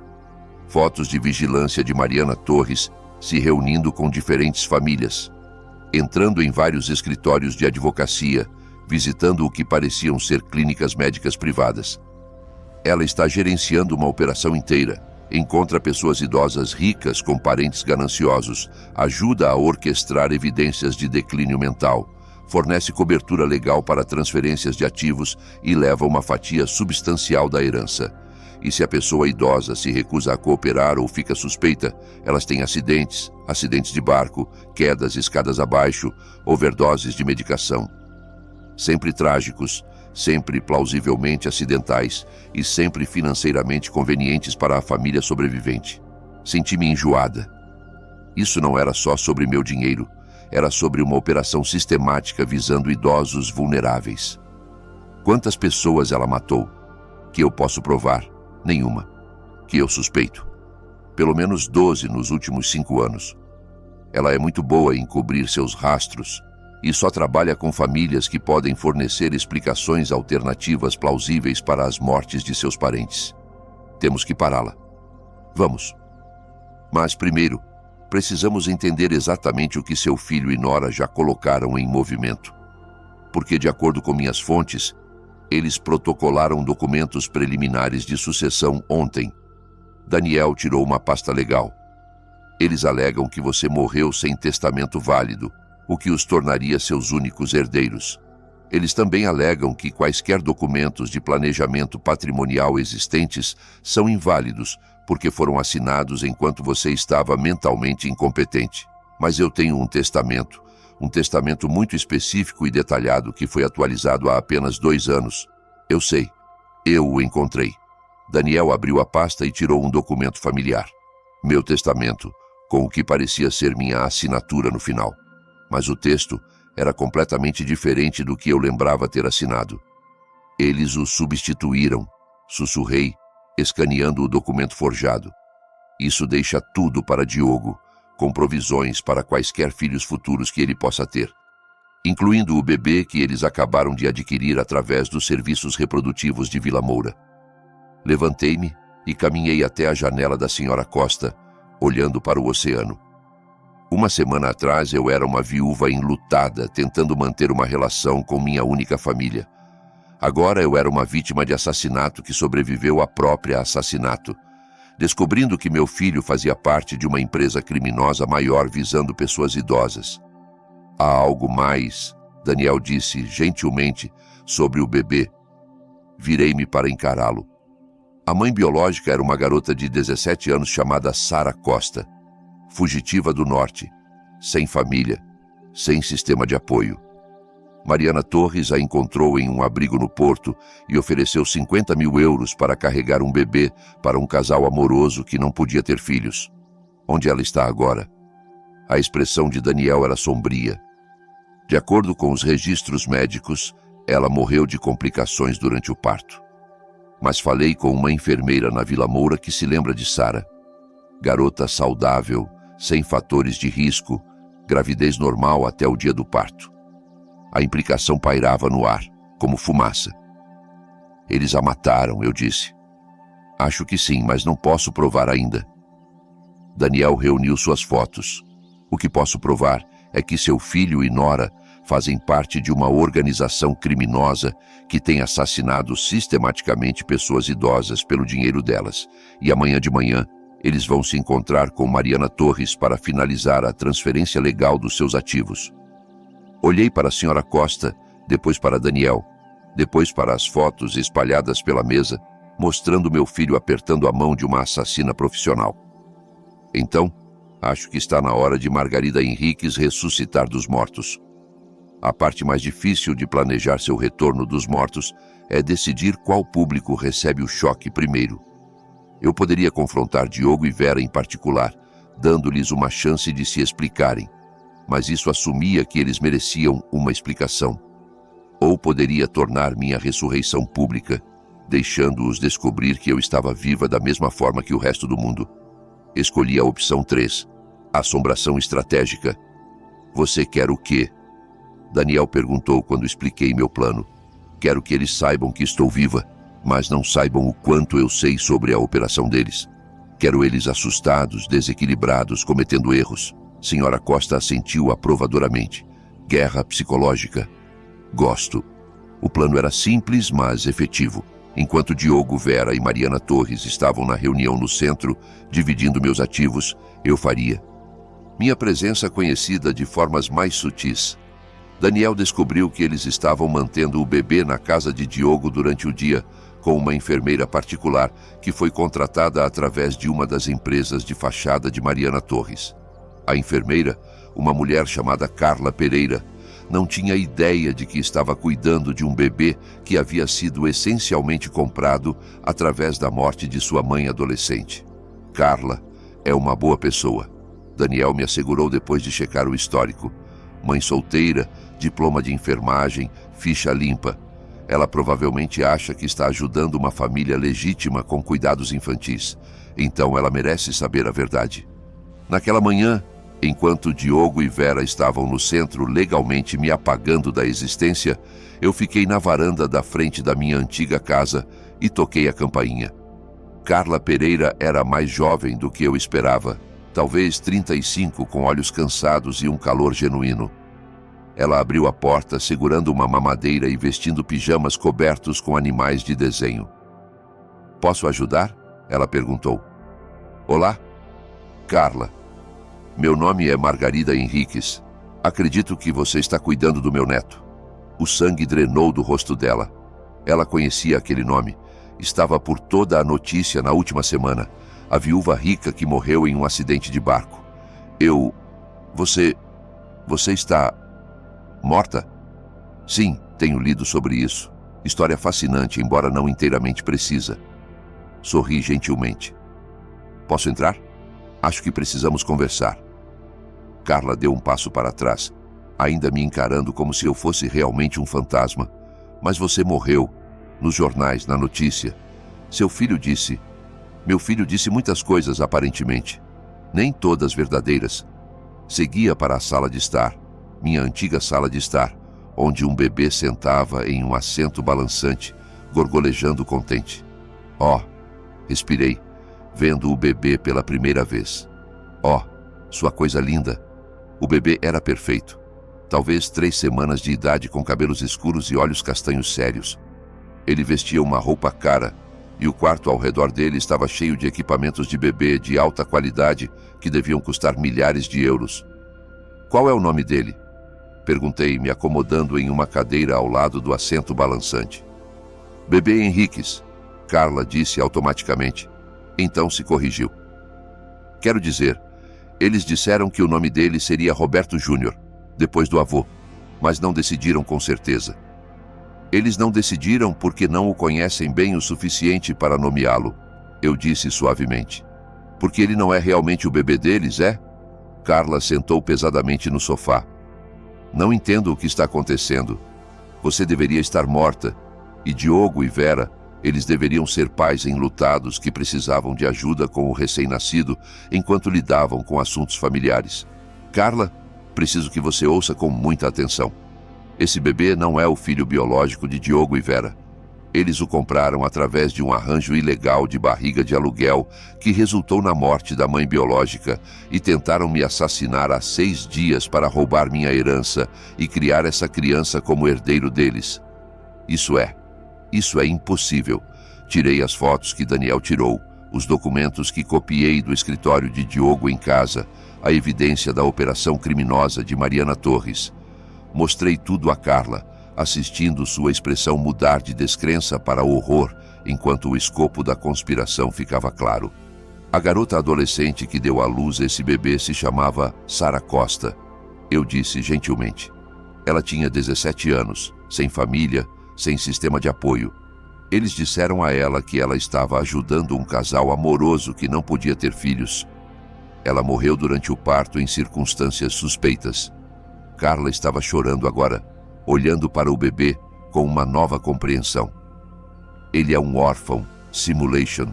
Fotos de vigilância de Mariana Torres se reunindo com diferentes famílias, entrando em vários escritórios de advocacia, visitando o que pareciam ser clínicas médicas privadas. Ela está gerenciando uma operação inteira, encontra pessoas idosas ricas com parentes gananciosos, ajuda a orquestrar evidências de declínio mental, fornece cobertura legal para transferências de ativos e leva uma fatia substancial da herança. E se a pessoa idosa se recusa a cooperar ou fica suspeita, elas têm acidentes de barco, quedas escadas abaixo, overdoses de medicação. Sempre trágicos, sempre plausivelmente acidentais e sempre financeiramente convenientes para a família sobrevivente. Senti-me enjoada. Isso não era só sobre meu dinheiro, era sobre uma operação sistemática visando idosos vulneráveis. Quantas pessoas ela matou? Que eu posso provar? Nenhuma. Que eu suspeito? Pelo menos 12 nos últimos 5 anos. Ela é muito boa em cobrir seus rastros e só trabalha com famílias que podem fornecer explicações alternativas plausíveis para as mortes de seus parentes. Temos que pará-la. Vamos. Mas primeiro, precisamos entender exatamente o que seu filho e nora já colocaram em movimento. Porque, de acordo com minhas fontes, eles protocolaram documentos preliminares de sucessão ontem. Daniel tirou uma pasta legal. Eles alegam que você morreu sem testamento válido, o que os tornaria seus únicos herdeiros. Eles também alegam que quaisquer documentos de planejamento patrimonial existentes são inválidos, porque foram assinados enquanto você estava mentalmente incompetente. Mas eu tenho um testamento muito específico e detalhado que foi atualizado há apenas 2 anos. Eu sei. Eu o encontrei. Daniel abriu a pasta e tirou um documento familiar. Meu testamento, com o que parecia ser minha assinatura no final. Mas o texto era completamente diferente do que eu lembrava ter assinado. Eles o substituíram, sussurrei, escaneando o documento forjado. Isso deixa tudo para Diogo, com provisões para quaisquer filhos futuros que ele possa ter, incluindo o bebê que eles acabaram de adquirir através dos serviços reprodutivos de Vila Moura. Levantei-me e caminhei até a janela da Sra. Costa, olhando para o oceano. 1 semana atrás eu era uma viúva enlutada, tentando manter uma relação com minha única família. Agora eu era uma vítima de assassinato que sobreviveu à própria assassinato, descobrindo que meu filho fazia parte de uma empresa criminosa maior visando pessoas idosas. Há algo mais, Daniel disse gentilmente, sobre o bebê. Virei-me para encará-lo. A mãe biológica era uma garota de 17 anos chamada Sara Costa, fugitiva do norte, sem família, sem sistema de apoio. Mariana Torres a encontrou em um abrigo no Porto e ofereceu 50 mil euros para carregar um bebê para um casal amoroso que não podia ter filhos. Onde ela está agora? A expressão de Daniel era sombria. De acordo com os registros médicos, ela morreu de complicações durante o parto. Mas falei com uma enfermeira na Vila Moura que se lembra de Sara. Garota saudável, sem fatores de risco, gravidez normal até o dia do parto. A implicação pairava no ar, como fumaça. Eles a mataram, eu disse. Acho que sim, mas não posso provar ainda. Daniel reuniu suas fotos. O que posso provar é que seu filho e nora fazem parte de uma organização criminosa que tem assassinado sistematicamente pessoas idosas pelo dinheiro delas. E amanhã de manhã, eles vão se encontrar com Mariana Torres para finalizar a transferência legal dos seus ativos. Olhei para a Sra. Costa, depois para Daniel, depois para as fotos espalhadas pela mesa, mostrando meu filho apertando a mão de uma assassina profissional. Então, acho que está na hora de Margarida Henriques ressuscitar dos mortos. A parte mais difícil de planejar seu retorno dos mortos é decidir qual público recebe o choque primeiro. Eu poderia confrontar Diogo e Vera em particular, dando-lhes uma chance de se explicarem, mas isso assumia que eles mereciam uma explicação. Ou poderia tornar minha ressurreição pública, deixando-os descobrir que eu estava viva da mesma forma que o resto do mundo. Escolhi a opção 3, assombração estratégica. Você quer o quê? Daniel perguntou quando expliquei meu plano. Quero que eles saibam que estou viva, mas não saibam o quanto eu sei sobre a operação deles. Quero eles assustados, desequilibrados, cometendo erros. Sra. Costa assentiu aprovadoramente. Guerra psicológica. Gosto. O plano era simples, mas efetivo. Enquanto Diogo, Vera e Mariana Torres estavam na reunião no centro, dividindo meus ativos, eu faria. Minha presença conhecida de formas mais sutis. Daniel descobriu que eles estavam mantendo o bebê na casa de Diogo durante o dia, com uma enfermeira particular que foi contratada através de uma das empresas de fachada de Mariana Torres. A enfermeira, uma mulher chamada Carla Pereira, não tinha ideia de que estava cuidando de um bebê que havia sido essencialmente comprado através da morte de sua mãe adolescente. Carla é uma boa pessoa. Daniel me assegurou depois de checar o histórico. Mãe solteira, diploma de enfermagem, ficha limpa. Ela provavelmente acha que está ajudando uma família legítima com cuidados infantis. Então ela merece saber a verdade. Naquela manhã, enquanto Diogo e Vera estavam no centro legalmente me apagando da existência, eu fiquei na varanda da frente da minha antiga casa e toquei a campainha. Carla Pereira era mais jovem do que eu esperava. talvez 35, com olhos cansados e um calor genuíno. Ela abriu a porta, segurando uma mamadeira e vestindo pijamas cobertos com animais de desenho. "Posso ajudar?" ela perguntou. "Olá, Carla. Meu nome é Margarida Henriques. Acredito que você está cuidando do meu neto." O sangue drenou do rosto dela. Ela conhecia aquele nome. Estava por toda a notícia na última semana. A viúva rica que morreu em um acidente de barco. Você está morta?" "Sim, tenho lido sobre isso. História fascinante, embora não inteiramente precisa." Sorri gentilmente. "Posso entrar? Acho que precisamos conversar." Carla deu um passo para trás, ainda me encarando como se eu fosse realmente um fantasma. "Mas você morreu. Nos jornais, na notícia. Seu filho disse..." "Meu filho disse muitas coisas, aparentemente. Nem todas verdadeiras." Seguia para a sala de estar, minha antiga sala de estar, onde um bebê sentava em um assento balançante, gorgolejando contente. "Oh!" respirei, vendo o bebê pela primeira vez. "Oh, sua coisa linda." O bebê era perfeito. Talvez 3 semanas de idade, com cabelos escuros e olhos castanhos sérios. Ele vestia uma roupa cara, e o quarto ao redor dele estava cheio de equipamentos de bebê de alta qualidade que deviam custar milhares de euros. "Qual é o nome dele?" perguntei, me acomodando em uma cadeira ao lado do assento balançante. "Bebê Henriques", Carla disse automaticamente. Então se corrigiu. "Quero dizer, eles disseram que o nome dele seria Roberto Júnior, depois do avô, mas não decidiram com certeza." "Eles não decidiram porque não o conhecem bem o suficiente para nomeá-lo", eu disse suavemente. "Porque ele não é realmente o bebê deles, é?" Carla sentou pesadamente no sofá. "Não entendo o que está acontecendo. Você deveria estar morta, e Diogo e Vera, eles deveriam ser pais enlutados que precisavam de ajuda com o recém-nascido enquanto lidavam com assuntos familiares. Carla, preciso que você ouça com muita atenção. Esse bebê não é o filho biológico de Diogo e Vera. Eles o compraram através de um arranjo ilegal de barriga de aluguel que resultou na morte da mãe biológica e tentaram me assassinar há 6 dias para roubar minha herança e criar essa criança como herdeiro deles. Isso é impossível. Tirei as fotos que Daniel tirou, os documentos que copiei do escritório de Diogo em casa, a evidência da operação criminosa de Mariana Torres. Mostrei tudo a Carla, assistindo sua expressão mudar de descrença para horror, enquanto o escopo da conspiração ficava claro. A garota adolescente que deu à luz esse bebê se chamava Sara Costa. Eu disse gentilmente. Ela tinha 17 anos, sem família, sem sistema de apoio. Eles disseram a ela que ela estava ajudando um casal amoroso que não podia ter filhos. Ela morreu durante o parto em circunstâncias suspeitas. Carla estava chorando agora, olhando para o bebê com uma nova compreensão. Ele é um órfão, simulation.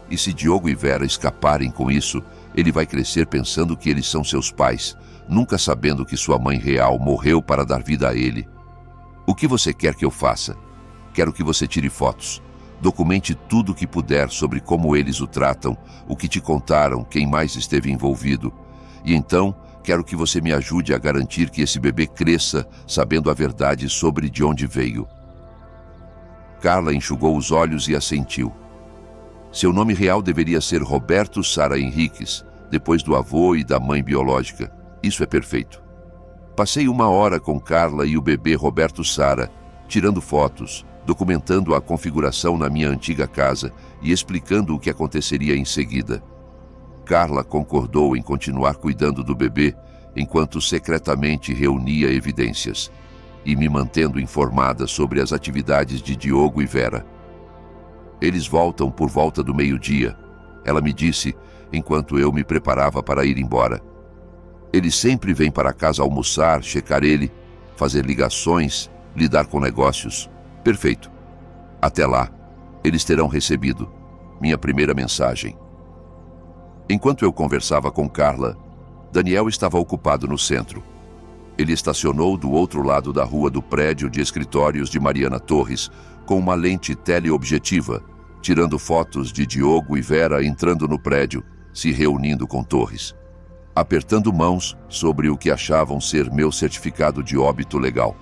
E se Diogo e Vera escaparem com isso, ele vai crescer pensando que eles são seus pais, nunca sabendo que sua mãe real morreu para dar vida a ele. O que você quer que eu faça? Quero que você tire fotos. Documente tudo o que puder sobre como eles o tratam, o que te contaram, quem mais esteve envolvido. E então, quero que você me ajude a garantir que esse bebê cresça sabendo a verdade sobre de onde veio. Carla enxugou os olhos e assentiu. Seu nome real deveria ser Roberto Sara Henriques, depois do avô e da mãe biológica. Isso é perfeito. Passei 1 hora com Carla e o bebê Roberto Sara, tirando fotos, documentando a configuração na minha antiga casa e explicando o que aconteceria em seguida. Carla concordou em continuar cuidando do bebê enquanto secretamente reunia evidências e me mantendo informada sobre as atividades de Diogo e Vera. Eles voltam por volta do meio-dia, ela me disse enquanto eu me preparava para ir embora. Eles sempre vêm para casa almoçar, checar ele, fazer ligações, lidar com negócios. Perfeito. Até lá, eles terão recebido minha primeira mensagem. Enquanto eu conversava com Carla, Daniel estava ocupado no centro. Ele estacionou do outro lado da rua do prédio de escritórios de Mariana Torres, com uma lente teleobjetiva, tirando fotos de Diogo e Vera entrando no prédio, se reunindo com Torres, apertando mãos sobre o que achavam ser meu certificado de óbito legal.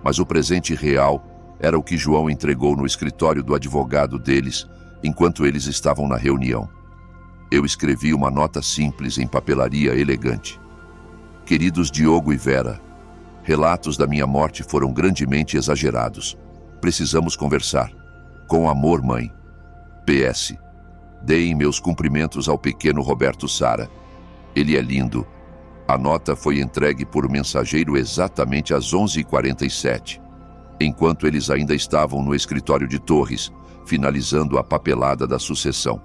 Mas o presente real era o que João entregou no escritório do advogado deles enquanto eles estavam na reunião. Eu escrevi uma nota simples em papelaria elegante. Queridos Diogo e Vera, relatos da minha morte foram grandemente exagerados. Precisamos conversar. Com amor, mãe. PS. Deem meus cumprimentos ao pequeno Roberto Sara. Ele é lindo. A nota foi entregue por mensageiro exatamente às 11h47, enquanto eles ainda estavam no escritório de Torres, finalizando a papelada da sucessão.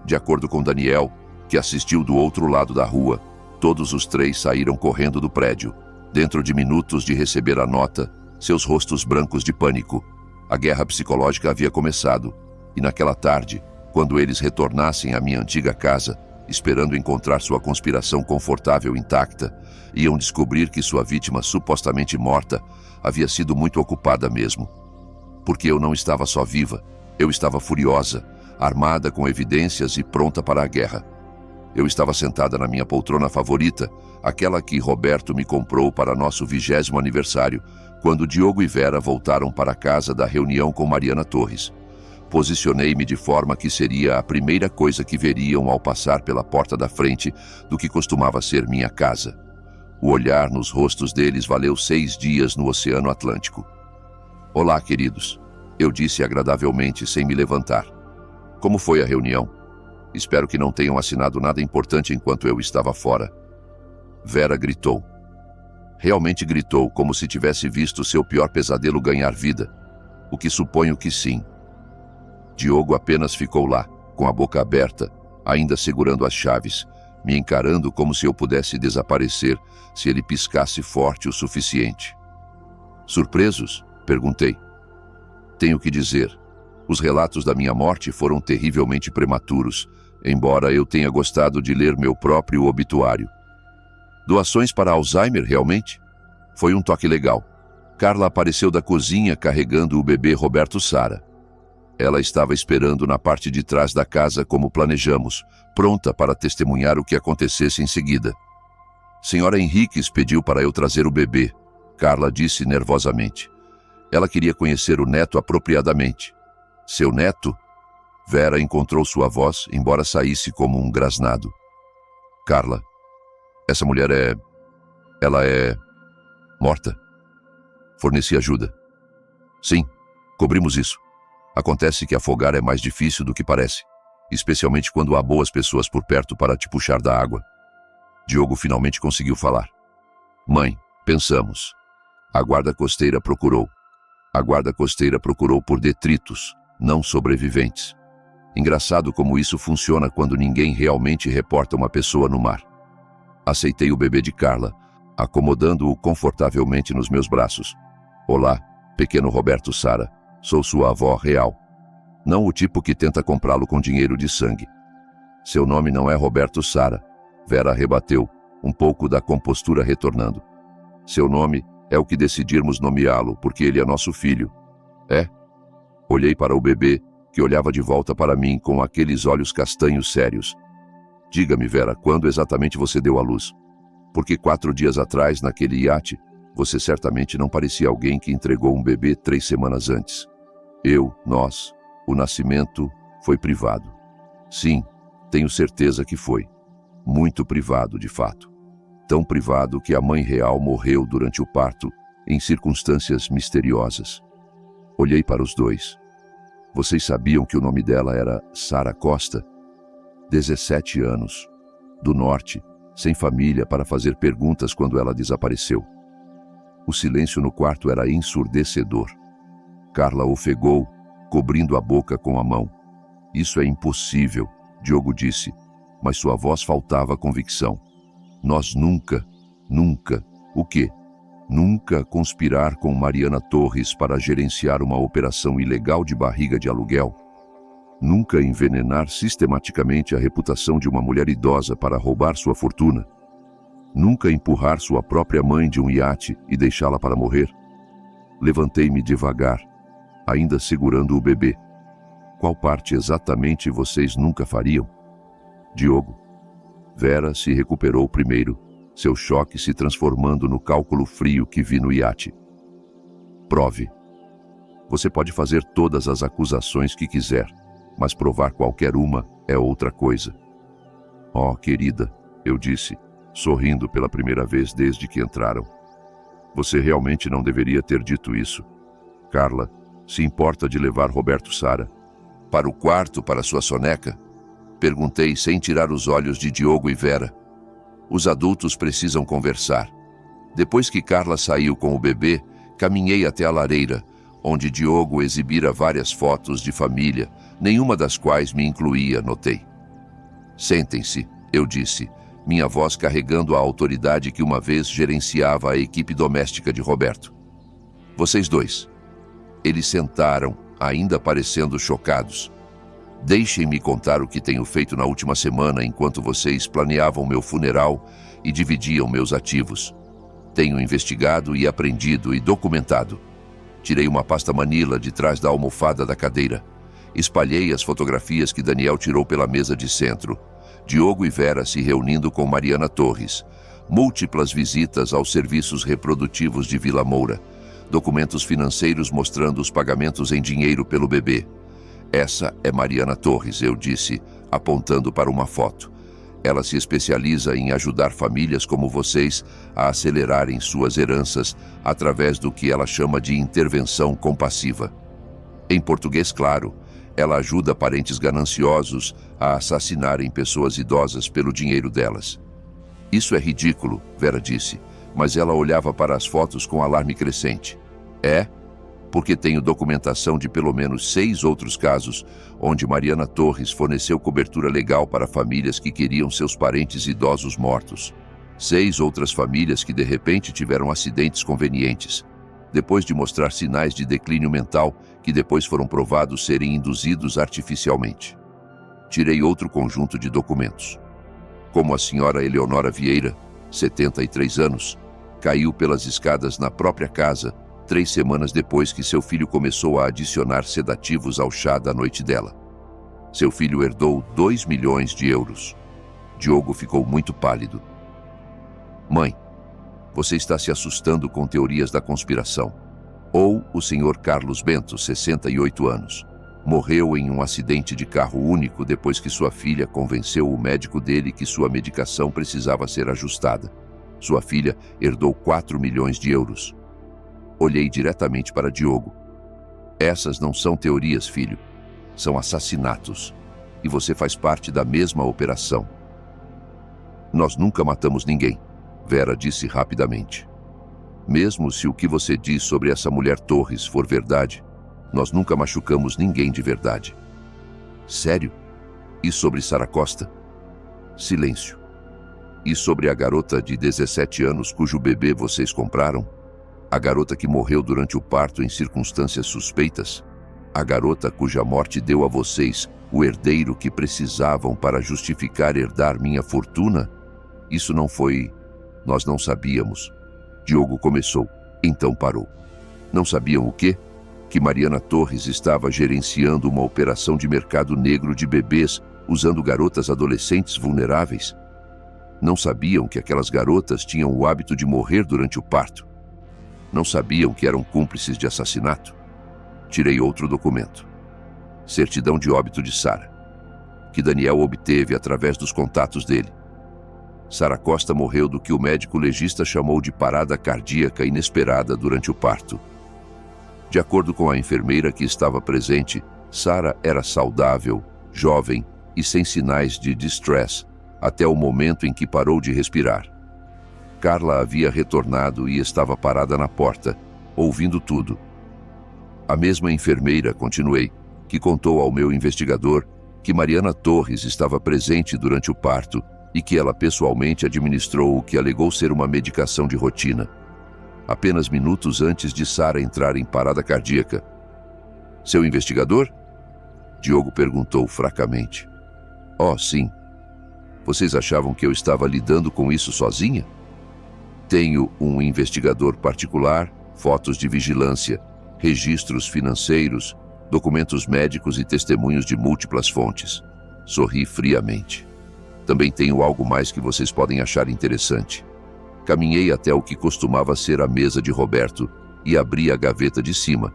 De acordo com Daniel, que assistiu do outro lado da rua, todos os três saíram correndo do prédio. Dentro de minutos de receber a nota, seus rostos brancos de pânico. A guerra psicológica havia começado, e naquela tarde, quando eles retornassem à minha antiga casa, esperando encontrar sua conspiração confortável intacta, iam descobrir que sua vítima supostamente morta havia sido muito ocupada mesmo. Porque eu não estava só viva, eu estava furiosa, armada com evidências e pronta para a guerra. Eu estava sentada na minha poltrona favorita, aquela que Roberto me comprou para nosso 20º aniversário, quando Diogo e Vera voltaram para a casa da reunião com Mariana Torres. Posicionei-me de forma que seria a primeira coisa que veriam ao passar pela porta da frente do que costumava ser minha casa. O olhar nos rostos deles valeu 6 dias no Oceano Atlântico. Olá, queridos, eu disse agradavelmente sem me levantar. Como foi a reunião? Espero que não tenham assinado nada importante enquanto eu estava fora. Vera gritou. Realmente gritou, como se tivesse visto seu pior pesadelo ganhar vida. O que suponho que sim. Diogo apenas ficou lá, com a boca aberta, ainda segurando as chaves, me encarando como se eu pudesse desaparecer se ele piscasse forte o suficiente. Surpresos? Perguntei. Tenho que dizer, os relatos da minha morte foram terrivelmente prematuros, embora eu tenha gostado de ler meu próprio obituário. Doações para Alzheimer, realmente? Foi um toque legal. Carla apareceu da cozinha carregando o bebê Roberto Sara. Ela estava esperando na parte de trás da casa como planejamos, pronta para testemunhar o que acontecesse em seguida. Senhora Henriques pediu para eu trazer o bebê, Carla disse nervosamente. Ela queria conhecer o neto apropriadamente. Seu neto? Vera encontrou sua voz, embora saísse como um grasnado. Carla, essa mulher ela é morta? Forneci ajuda. Sim, cobrimos isso. Acontece que afogar é mais difícil do que parece, especialmente quando há boas pessoas por perto para te puxar da água. Diogo finalmente conseguiu falar. Mãe, pensamos. A guarda costeira procurou. A guarda costeira procurou por detritos, não sobreviventes. Engraçado como isso funciona quando ninguém realmente reporta uma pessoa no mar. Aceitei o bebê de Carla, acomodando-o confortavelmente nos meus braços. Olá, pequeno Roberto Sara. Sou sua avó real. Não o tipo que tenta comprá-lo com dinheiro de sangue. Seu nome não é Roberto Sara. Vera rebateu, um pouco da compostura retornando. Seu nome é o que decidirmos nomeá-lo, porque ele é nosso filho. É? Olhei para o bebê, que olhava de volta para mim com aqueles olhos castanhos sérios. Diga-me, Vera, quando exatamente você deu à luz? Porque 4 dias atrás, naquele iate, você certamente não parecia alguém que entregou um bebê 3 semanas antes. O nascimento foi privado. Sim, tenho certeza que foi. Muito privado, de fato. Tão privado que a mãe real morreu durante o parto em circunstâncias misteriosas. Olhei para os dois. Vocês sabiam que o nome dela era Sara Costa? 17 anos. Do norte, sem família para fazer perguntas quando ela desapareceu. O silêncio no quarto era ensurdecedor. Carla ofegou, cobrindo a boca com a mão. Isso é impossível, Diogo disse, mas sua voz faltava convicção. Nós nunca, o quê? Nunca conspirar com Mariana Torres para gerenciar uma operação ilegal de barriga de aluguel? Nunca envenenar sistematicamente a reputação de uma mulher idosa para roubar sua fortuna? Nunca empurrar sua própria mãe de um iate e deixá-la para morrer? Levantei-me devagar, ainda segurando o bebê. Qual parte exatamente vocês nunca fariam? Diogo. Vera se recuperou primeiro, seu choque se transformando no cálculo frio que vi no iate. Prove. Você pode fazer todas as acusações que quiser, mas provar qualquer uma é outra coisa. Oh, querida, eu disse, sorrindo pela primeira vez desde que entraram. Você realmente não deveria ter dito isso. Carla, se importa de levar Roberto Sara para o quarto para sua soneca? Perguntei sem tirar os olhos de Diogo e Vera. Os adultos precisam conversar. Depois que Carla saiu com o bebê, caminhei até a lareira, onde Diogo exibira várias fotos de família, nenhuma das quais me incluía, notei. Sentem-se, eu disse, minha voz carregando a autoridade que uma vez gerenciava a equipe doméstica de Roberto. Vocês dois. Eles sentaram, ainda parecendo chocados. Deixem-me contar o que tenho feito na última semana enquanto vocês planeavam meu funeral e dividiam meus ativos. Tenho investigado e aprendido e documentado. Tirei uma pasta Manila de trás da almofada da cadeira. Espalhei as fotografias que Daniel tirou pela mesa de centro. Diogo e Vera se reunindo com Mariana Torres. Múltiplas visitas aos serviços reprodutivos de Vila Moura. Documentos financeiros mostrando os pagamentos em dinheiro pelo bebê. Essa é Mariana Torres, eu disse, apontando para uma foto. Ela se especializa em ajudar famílias como vocês a acelerarem suas heranças através do que ela chama de intervenção compassiva. Em português claro, ela ajuda parentes gananciosos a assassinarem pessoas idosas pelo dinheiro delas. Isso é ridículo, Vera disse, mas ela olhava para as fotos com alarme crescente. É? Porque tenho documentação de pelo menos 6 outros casos onde Mariana Torres forneceu cobertura legal para famílias que queriam seus parentes idosos mortos. 6 outras famílias que de repente tiveram acidentes convenientes, depois de mostrar sinais de declínio mental que depois foram provados serem induzidos artificialmente. Tirei outro conjunto de documentos. Como a senhora Eleonora Vieira, 73 anos, caiu pelas escadas na própria casa 3 semanas depois que seu filho começou a adicionar sedativos ao chá da noite dela. Seu filho herdou 2 milhões de euros. Diogo ficou muito pálido. Mãe, você está se assustando com teorias da conspiração. Ou o senhor Carlos Bento, 68 anos, morreu em um acidente de carro único depois que sua filha convenceu o médico dele que sua medicação precisava ser ajustada. Sua filha herdou 4 milhões de euros. Olhei diretamente para Diogo. Essas não são teorias, filho. São assassinatos. E você faz parte da mesma operação. Nós nunca matamos ninguém, Vera disse rapidamente. Mesmo se o que você diz sobre essa mulher Torres for verdade, nós nunca machucamos ninguém de verdade. Sério? E sobre Sara Costa? Silêncio. E sobre a garota de 17 anos cujo bebê vocês compraram? A garota que morreu durante o parto em circunstâncias suspeitas? A garota cuja morte deu a vocês o herdeiro que precisavam para justificar herdar minha fortuna? Isso não foi... Nós não sabíamos. Diogo começou, então parou. Não sabiam o quê? Que Mariana Torres estava gerenciando uma operação de mercado negro de bebês usando garotas adolescentes vulneráveis? Não sabiam que aquelas garotas tinham o hábito de morrer durante o parto? Não sabiam que eram cúmplices de assassinato? Tirei outro documento. Certidão de óbito de Sara, que Daniel obteve através dos contatos dele. Sara Costa morreu do que o médico legista chamou de parada cardíaca inesperada durante o parto. De acordo com a enfermeira que estava presente, Sara era saudável, jovem e sem sinais de distress até o momento em que parou de respirar. Carla havia retornado e estava parada na porta, ouvindo tudo. A mesma enfermeira, continuei, que contou ao meu investigador que Mariana Torres estava presente durante o parto e que ela pessoalmente administrou o que alegou ser uma medicação de rotina, apenas minutos antes de Sara entrar em parada cardíaca. Seu investigador? Diogo perguntou fracamente. Oh, sim. Vocês achavam que eu estava lidando com isso sozinha? Tenho um investigador particular, fotos de vigilância, registros financeiros, documentos médicos e testemunhos de múltiplas fontes. Sorri friamente. Também tenho algo mais que vocês podem achar interessante. Caminhei até o que costumava ser a mesa de Roberto e abri a gaveta de cima,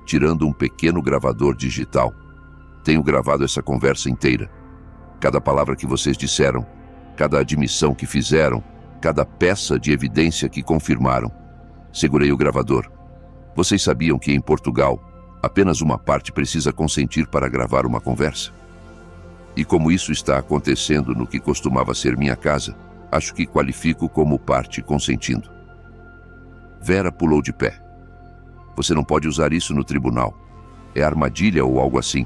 tirando um pequeno gravador digital. Tenho gravado essa conversa inteira. Cada palavra que vocês disseram, cada admissão que fizeram, cada peça de evidência que confirmaram. Segurei o gravador. Vocês sabiam que em Portugal, apenas uma parte precisa consentir para gravar uma conversa? E como isso está acontecendo no que costumava ser minha casa, acho que qualifico como parte consentindo. Vera pulou de pé. Você não pode usar isso no tribunal. É armadilha ou algo assim.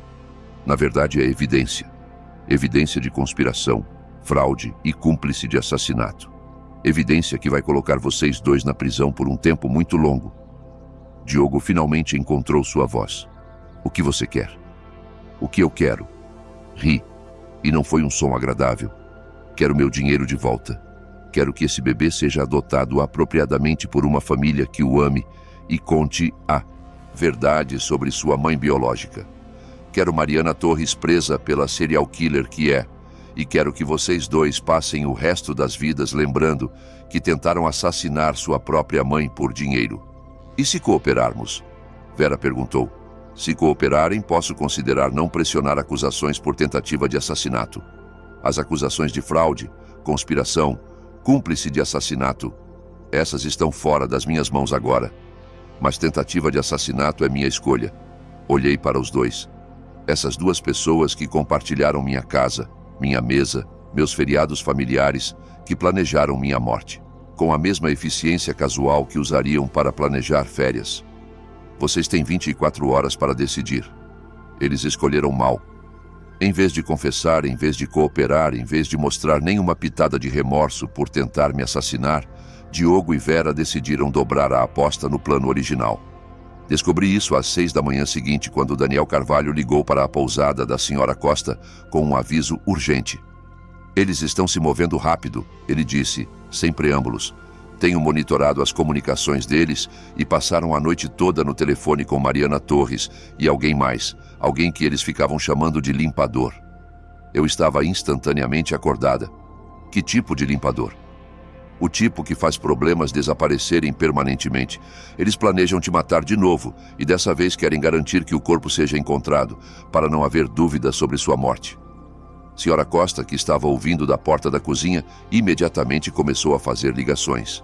Na verdade, é evidência. Evidência de conspiração, fraude e cúmplice de assassinato. Evidência que vai colocar vocês dois na prisão por um tempo muito longo. Diogo finalmente encontrou sua voz. O que você quer? O que eu quero? Ri. E não foi um som agradável. Quero meu dinheiro de volta. Quero que esse bebê seja adotado apropriadamente por uma família que o ame e conte a verdade sobre sua mãe biológica. Quero Mariana Torres presa pela serial killer que é, e quero que vocês dois passem o resto das vidas lembrando que tentaram assassinar sua própria mãe por dinheiro. E se cooperarmos? Vera perguntou. Se cooperarem, posso considerar não pressionar acusações por tentativa de assassinato. As acusações de fraude, conspiração, cúmplice de assassinato, essas estão fora das minhas mãos agora. Mas tentativa de assassinato é minha escolha. Olhei para os dois. Essas duas pessoas que compartilharam minha casa, minha mesa, meus feriados familiares, que planejaram minha morte, com a mesma eficiência casual que usariam para planejar férias. Vocês têm 24 horas para decidir. Eles escolheram mal. Em vez de confessar, em vez de cooperar, em vez de mostrar nenhuma pitada de remorso por tentar me assassinar, Diogo e Vera decidiram dobrar a aposta no plano original. Descobri isso às 6 da manhã seguinte, quando Daniel Carvalho ligou para a pousada da Sra. Costa com um aviso urgente. Eles estão se movendo rápido, ele disse, sem preâmbulos. Tenho monitorado as comunicações deles e passaram a noite toda no telefone com Mariana Torres e alguém mais, alguém que eles ficavam chamando de limpador. Eu estava instantaneamente acordada. Que tipo de limpador? O tipo que faz problemas desaparecerem permanentemente. Eles planejam te matar de novo e dessa vez querem garantir que o corpo seja encontrado, para não haver dúvida sobre sua morte. Sra. Costa, que estava ouvindo da porta da cozinha, imediatamente começou a fazer ligações.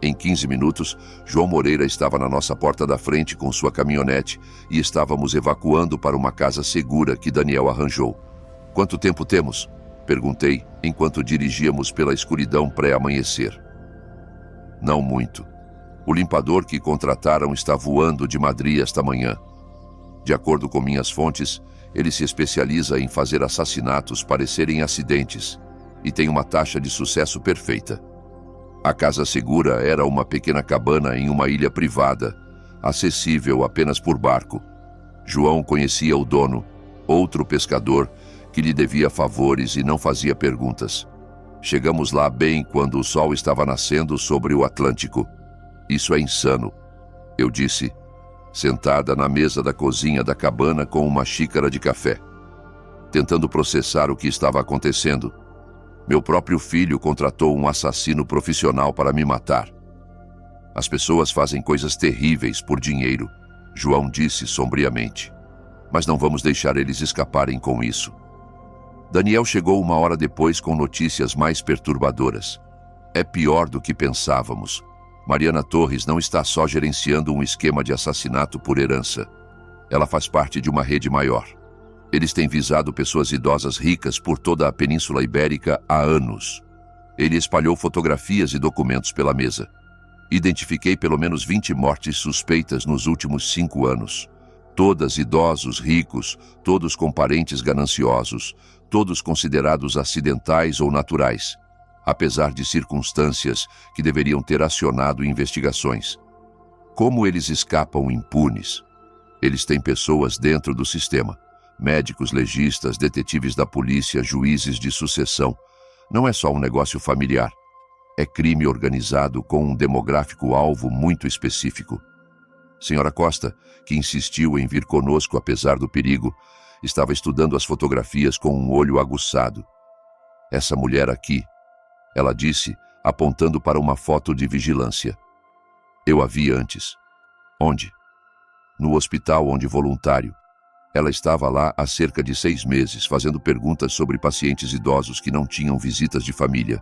Em 15 minutos, João Moreira estava na nossa porta da frente com sua caminhonete e estávamos evacuando para uma casa segura que Daniel arranjou. Quanto tempo temos? Perguntei, enquanto dirigíamos pela escuridão pré-amanhecer. Não muito. O limpador que contrataram está voando de Madrid esta manhã. De acordo com minhas fontes, ele se especializa em fazer assassinatos parecerem acidentes e tem uma taxa de sucesso perfeita. A casa segura era uma pequena cabana em uma ilha privada, acessível apenas por barco. João conhecia o dono, outro pescador, que lhe devia favores e não fazia perguntas. Chegamos lá bem quando o sol estava nascendo sobre o Atlântico. Isso é insano, eu disse, sentada na mesa da cozinha da cabana com uma xícara de café, tentando processar o que estava acontecendo. Meu próprio filho contratou um assassino profissional para me matar. As pessoas fazem coisas terríveis por dinheiro, João disse sombriamente. Mas não vamos deixar eles escaparem com isso. Daniel chegou uma hora depois com notícias mais perturbadoras. É pior do que pensávamos. Mariana Torres não está só gerenciando um esquema de assassinato por herança. Ela faz parte de uma rede maior. Eles têm visado pessoas idosas ricas por toda a Península Ibérica há anos. Ele espalhou fotografias e documentos pela mesa. Identifiquei pelo menos 20 mortes suspeitas nos últimos 5 anos. Todas idosos, ricos, todos com parentes gananciosos, todos considerados acidentais ou naturais, apesar de circunstâncias que deveriam ter acionado investigações. Como eles escapam impunes? Eles têm pessoas dentro do sistema. Médicos, legistas, detetives da polícia, juízes de sucessão. Não é só um negócio familiar. É crime organizado com um demográfico-alvo muito específico. Sra. Costa, que insistiu em vir conosco apesar do perigo, estava estudando as fotografias com um olho aguçado. Essa mulher aqui, ela disse, apontando para uma foto de vigilância. Eu a vi antes. Onde? No hospital onde voluntário. Ela estava lá há cerca de 6 meses, fazendo perguntas sobre pacientes idosos que não tinham visitas de família.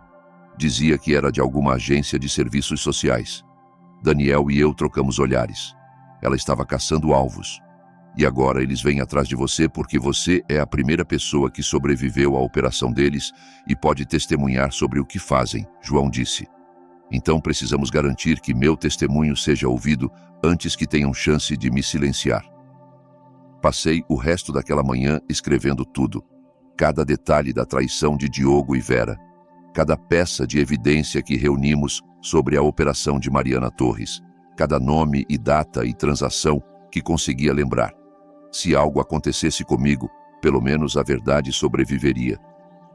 Dizia que era de alguma agência de serviços sociais. Daniel e eu trocamos olhares. Ela estava caçando alvos. E agora eles vêm atrás de você porque você é a primeira pessoa que sobreviveu à operação deles e pode testemunhar sobre o que fazem, João disse. Então precisamos garantir que meu testemunho seja ouvido antes que tenham chance de me silenciar. Passei o resto daquela manhã escrevendo tudo. Cada detalhe da traição de Diogo e Vera. Cada peça de evidência que reunimos sobre a operação de Mariana Torres. Cada nome e data e transação que conseguia lembrar. Se algo acontecesse comigo, pelo menos a verdade sobreviveria.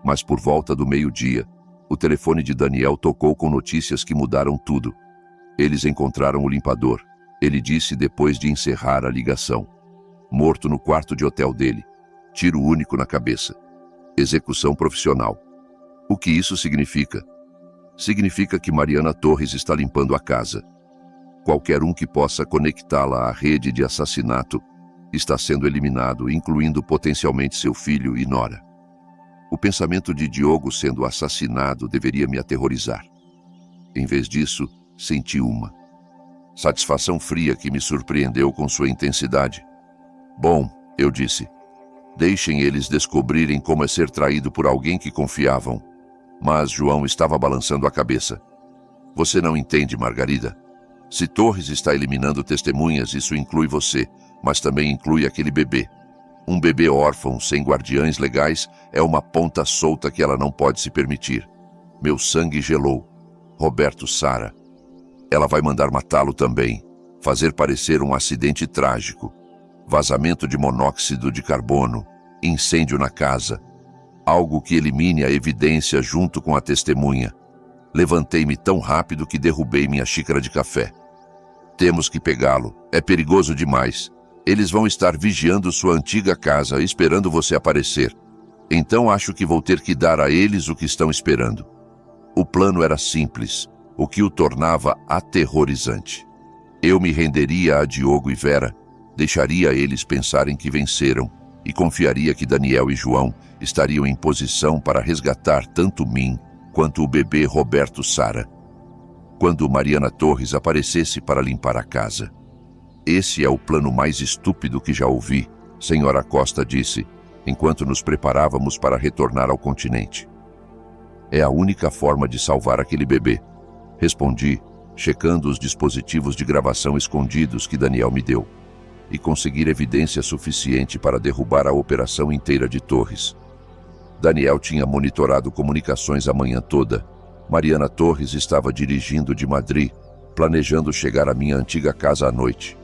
Mas por volta do meio-dia, o telefone de Daniel tocou com notícias que mudaram tudo. Eles encontraram o limpador, ele disse depois de encerrar a ligação. Morto no quarto de hotel dele. Tiro único na cabeça. Execução profissional. O que isso significa? Significa que Mariana Torres está limpando a casa. Qualquer um que possa conectá-la à rede de assassinato está sendo eliminado, incluindo potencialmente seu filho e nora. O pensamento de Diogo sendo assassinado deveria me aterrorizar. Em vez disso, senti uma satisfação fria que me surpreendeu com sua intensidade. Bom, eu disse, deixem eles descobrirem como é ser traído por alguém que confiavam. Mas João estava balançando a cabeça. Você não entende, Margarida. Se Torres está eliminando testemunhas, isso inclui você, mas também inclui aquele bebê. Um bebê órfão, sem guardiães legais, é uma ponta solta que ela não pode se permitir. Meu sangue gelou. Roberto Sara. Ela vai mandar matá-lo também. Fazer parecer um acidente trágico. Vazamento de monóxido de carbono. Incêndio na casa. Algo que elimine a evidência junto com a testemunha. Levantei-me tão rápido que derrubei minha xícara de café. Temos que pegá-lo. É perigoso demais. Eles vão estar vigiando sua antiga casa, esperando você aparecer. Então acho que vou ter que dar a eles o que estão esperando. O plano era simples, o que o tornava aterrorizante. Eu me renderia a Diogo e Vera, deixaria eles pensarem que venceram e confiaria que Daniel e João estariam em posição para resgatar tanto mim quanto o bebê Roberto Sara. Quando Mariana Torres aparecesse para limpar a casa. Esse é o plano mais estúpido que já ouvi, Senhora Costa disse, enquanto nos preparávamos para retornar ao continente. É a única forma de salvar aquele bebê, respondi, checando os dispositivos de gravação escondidos que Daniel me deu, e conseguir evidência suficiente para derrubar a operação inteira de Torres. Daniel tinha monitorado comunicações a manhã toda. Mariana Torres estava dirigindo de Madrid, planejando chegar à minha antiga casa à noite.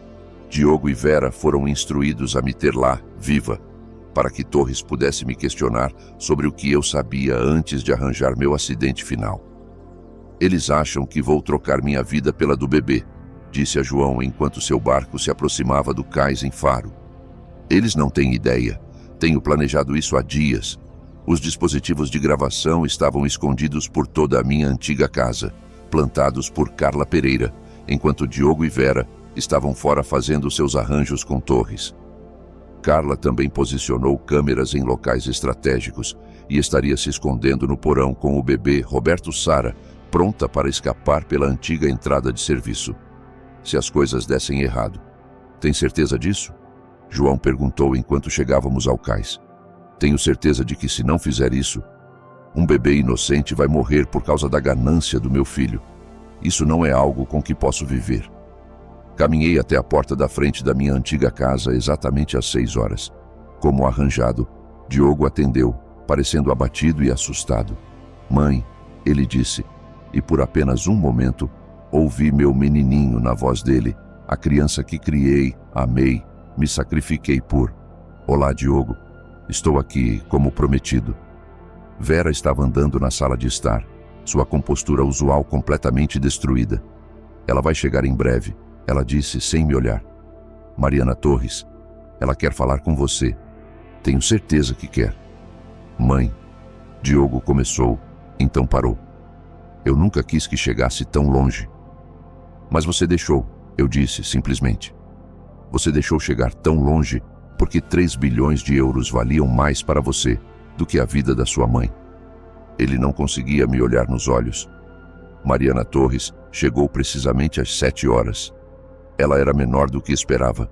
Diogo e Vera foram instruídos a me ter lá, viva, para que Torres pudesse me questionar sobre o que eu sabia antes de arranjar meu acidente final. Eles acham que vou trocar minha vida pela do bebê, disse a João enquanto seu barco se aproximava do cais em Faro. Eles não têm ideia. Tenho planejado isso há dias. Os dispositivos de gravação estavam escondidos por toda a minha antiga casa, plantados por Carla Pereira, enquanto Diogo e Vera estavam fora fazendo seus arranjos com Torres. Carla também posicionou câmeras em locais estratégicos e estaria se escondendo no porão com o bebê Roberto Sara, pronta para escapar pela antiga entrada de serviço. Se as coisas dessem errado. Tem certeza disso? João perguntou enquanto chegávamos ao cais. Tenho certeza de que se não fizer isso, um bebê inocente vai morrer por causa da ganância do meu filho. Isso não é algo com que posso viver. Caminhei até a porta da frente da minha antiga casa exatamente às 6 horas. Como arranjado, Diogo atendeu, parecendo abatido e assustado. Mãe, ele disse, e por apenas um momento, ouvi meu menininho na voz dele, a criança que criei, amei, me sacrifiquei por. Olá, Diogo. Estou aqui, como prometido. Vera estava andando na sala de estar, sua compostura usual completamente destruída. Ela vai chegar em breve, ela disse sem me olhar. Mariana Torres, ela quer falar com você. Tenho certeza que quer. Mãe, Diogo começou, então parou. Eu nunca quis que chegasse tão longe. Mas você deixou, eu disse simplesmente. Você deixou chegar tão longe porque 3 bilhões de euros valiam mais para você do que a vida da sua mãe. Ele não conseguia me olhar nos olhos. Mariana Torres chegou precisamente às 7 horas. Ela era menor do que esperava.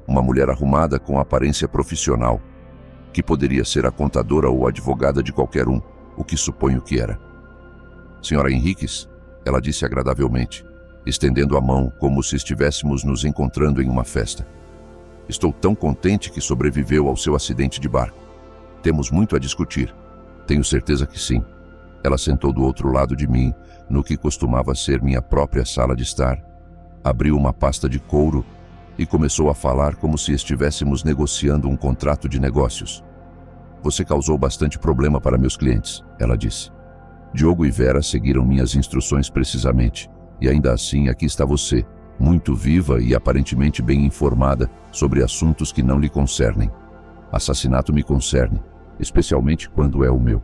Uma mulher arrumada com aparência profissional, que poderia ser a contadora ou advogada de qualquer um, o que suponho que era. Senhora Henriques, ela disse agradavelmente, estendendo a mão como se estivéssemos nos encontrando em uma festa. Estou tão contente que sobreviveu ao seu acidente de barco. Temos muito a discutir. Tenho certeza que sim. Ela sentou do outro lado de mim, no que costumava ser minha própria sala de estar. Abriu uma pasta de couro e começou a falar como se estivéssemos negociando um contrato de negócios. Você causou bastante problema para meus clientes, ela disse. Diogo e Vera seguiram minhas instruções precisamente, e ainda assim aqui está você, muito viva e aparentemente bem informada sobre assuntos que não lhe concernem. Assassinato me concerne, especialmente quando é o meu.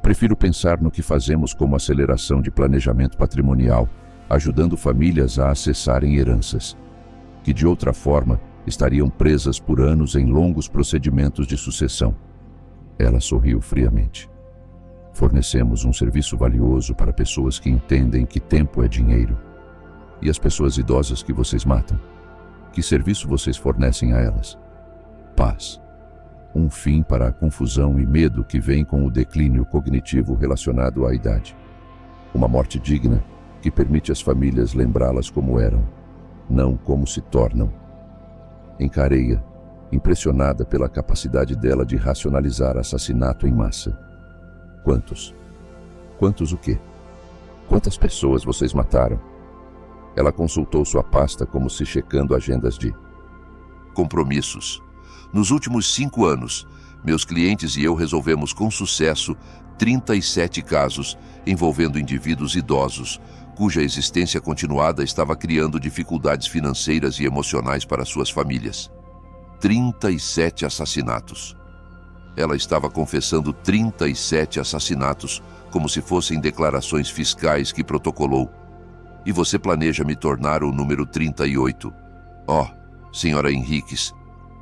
Prefiro pensar no que fazemos como aceleração de planejamento patrimonial, ajudando famílias a acessarem heranças, que de outra forma estariam presas por anos em longos procedimentos de sucessão. Ela sorriu friamente. Fornecemos um serviço valioso para pessoas que entendem que tempo é dinheiro. E as pessoas idosas que vocês matam? Que serviço vocês fornecem a elas? Paz. Um fim para a confusão e medo que vem com o declínio cognitivo relacionado à idade. Uma morte digna que permite às famílias lembrá-las como eram, não como se tornam. Encarei-a, impressionada pela capacidade dela de racionalizar assassinato em massa. Quantos? Quantos o quê? Quantas pessoas vocês mataram? Ela consultou sua pasta como se checando agendas de compromissos. Nos últimos 5 anos, meus clientes e eu resolvemos com sucesso 37 casos envolvendo indivíduos idosos, cuja existência continuada estava criando dificuldades financeiras e emocionais para suas famílias. 37 assassinatos. Ela estava confessando 37 assassinatos como se fossem declarações fiscais que protocolou. E você planeja me tornar o número 38. Oh, senhora Henriques,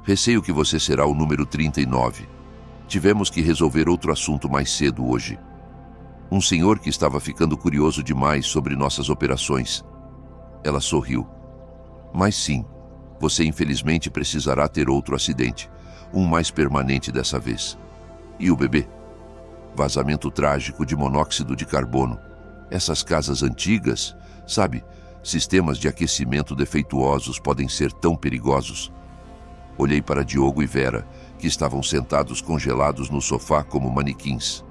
receio que você será o número 39. Tivemos que resolver outro assunto mais cedo hoje. Um senhor que estava ficando curioso demais sobre nossas operações. Ela sorriu. Mas sim, você infelizmente precisará ter outro acidente, um mais permanente dessa vez. E o bebê? Vazamento trágico de monóxido de carbono. Essas casas antigas, sabe, sistemas de aquecimento defeituosos podem ser tão perigosos. Olhei para Diogo e Vera, que estavam sentados congelados no sofá como manequins.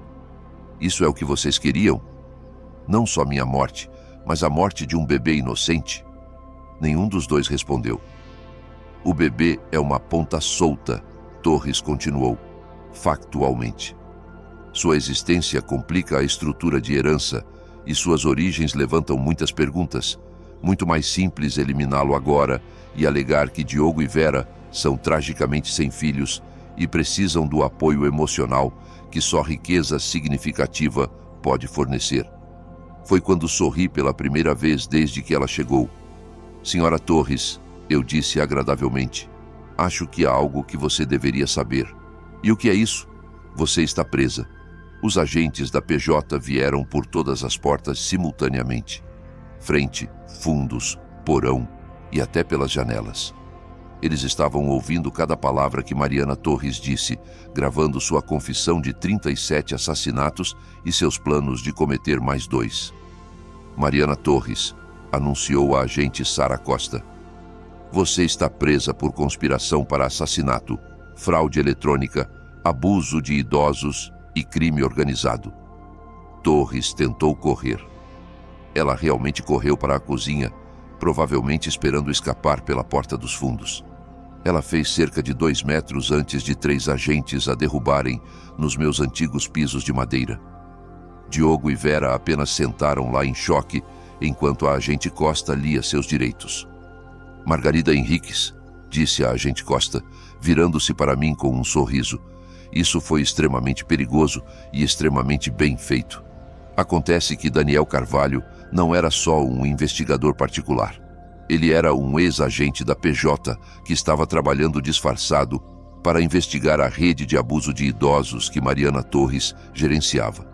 Isso é o que vocês queriam? Não só minha morte, mas a morte de um bebê inocente? Nenhum dos dois respondeu. O bebê é uma ponta solta, Torres continuou, factualmente. Sua existência complica a estrutura de herança e suas origens levantam muitas perguntas. Muito mais simples eliminá-lo agora e alegar que Diogo e Vera são tragicamente sem filhos e precisam do apoio emocional que só riqueza significativa pode fornecer. Foi quando sorri pela primeira vez desde que ela chegou. Senhora Torres, eu disse agradavelmente, acho que há algo que você deveria saber. E o que é isso? Você está presa. Os agentes da PJ vieram por todas as portas simultaneamente. Frente, fundos, porão e até pelas janelas. Eles estavam ouvindo cada palavra que Mariana Torres disse, gravando sua confissão de 37 assassinatos e seus planos de cometer mais 2. Mariana Torres, anunciou a agente Sara Costa. Você está presa por conspiração para assassinato, fraude eletrônica, abuso de idosos e crime organizado. Torres tentou correr. Ela realmente correu para a cozinha, provavelmente esperando escapar pela porta dos fundos. Ela fez cerca de 2 metros antes de 3 agentes a derrubarem nos meus antigos pisos de madeira. Diogo e Vera apenas sentaram lá em choque, enquanto a agente Costa lia seus direitos. Margarida Henriques, disse a agente Costa, virando-se para mim com um sorriso, Isso foi extremamente perigoso e extremamente bem feito. Acontece que Daniel Carvalho não era só um investigador particular. Ele era um ex-agente da PJ que estava trabalhando disfarçado para investigar a rede de abuso de idosos que Mariana Torres gerenciava.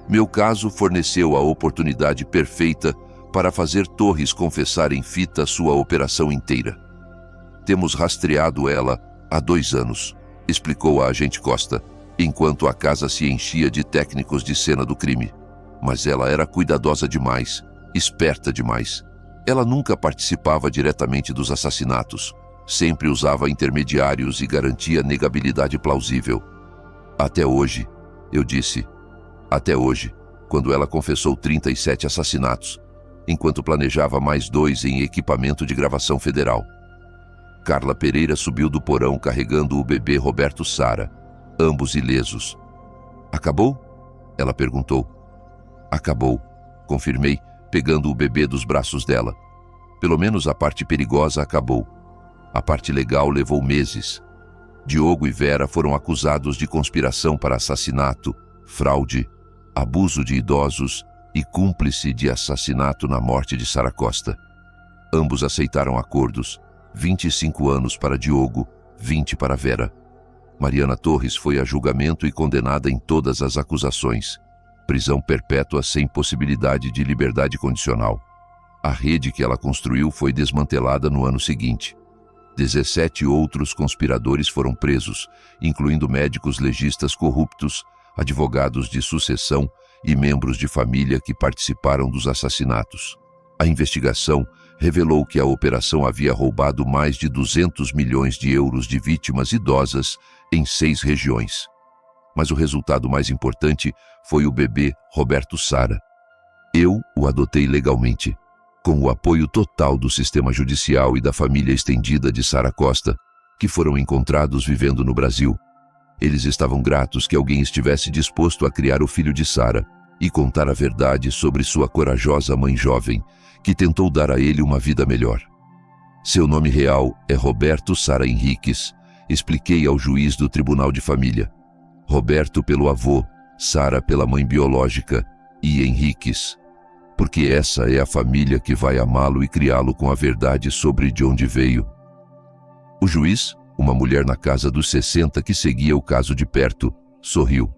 Meu caso forneceu a oportunidade perfeita para fazer Torres confessar em fita sua operação inteira. Temos rastreado ela há 2 anos, explicou a agente Costa, enquanto a casa se enchia de técnicos de cena do crime. Mas ela era cuidadosa demais, esperta demais. Ela nunca participava diretamente dos assassinatos, sempre usava intermediários e garantia negabilidade plausível. Até hoje, eu disse, até hoje, quando ela confessou 37 assassinatos, enquanto planejava mais 2 em equipamento de gravação federal. Carla Pereira subiu do porão carregando o bebê Roberto Sara, ambos ilesos. Acabou? Ela perguntou. Acabou, confirmei, pegando o bebê dos braços dela. Pelo menos a parte perigosa acabou. A parte legal levou meses. Diogo e Vera foram acusados de conspiração para assassinato, fraude, abuso de idosos e cúmplice de assassinato na morte de Sara Costa. Ambos aceitaram acordos, 25 anos para Diogo, 20 para Vera. Mariana Torres foi a julgamento e condenada em todas as acusações. Prisão perpétua sem possibilidade de liberdade condicional. A rede que ela construiu foi desmantelada no ano seguinte. 17 outros conspiradores foram presos, incluindo médicos legistas corruptos, advogados de sucessão e membros de família que participaram dos assassinatos. A investigação revelou que a operação havia roubado mais de 200 milhões de euros de vítimas idosas em 6 regiões. Mas o resultado mais importante foi o bebê Roberto Sara. Eu o adotei legalmente, com o apoio total do sistema judicial e da família estendida de Sara Costa, que foram encontrados vivendo no Brasil. Eles estavam gratos que alguém estivesse disposto a criar o filho de Sara e contar a verdade sobre sua corajosa mãe jovem, que tentou dar a ele uma vida melhor. Seu nome real é Roberto Sara Henriques, expliquei ao juiz do Tribunal de Família. Roberto pelo avô, Sara pela mãe biológica e Henriques, porque essa é a família que vai amá-lo e criá-lo com a verdade sobre de onde veio. O juiz, uma mulher na casa dos 60 que seguia o caso de perto, sorriu.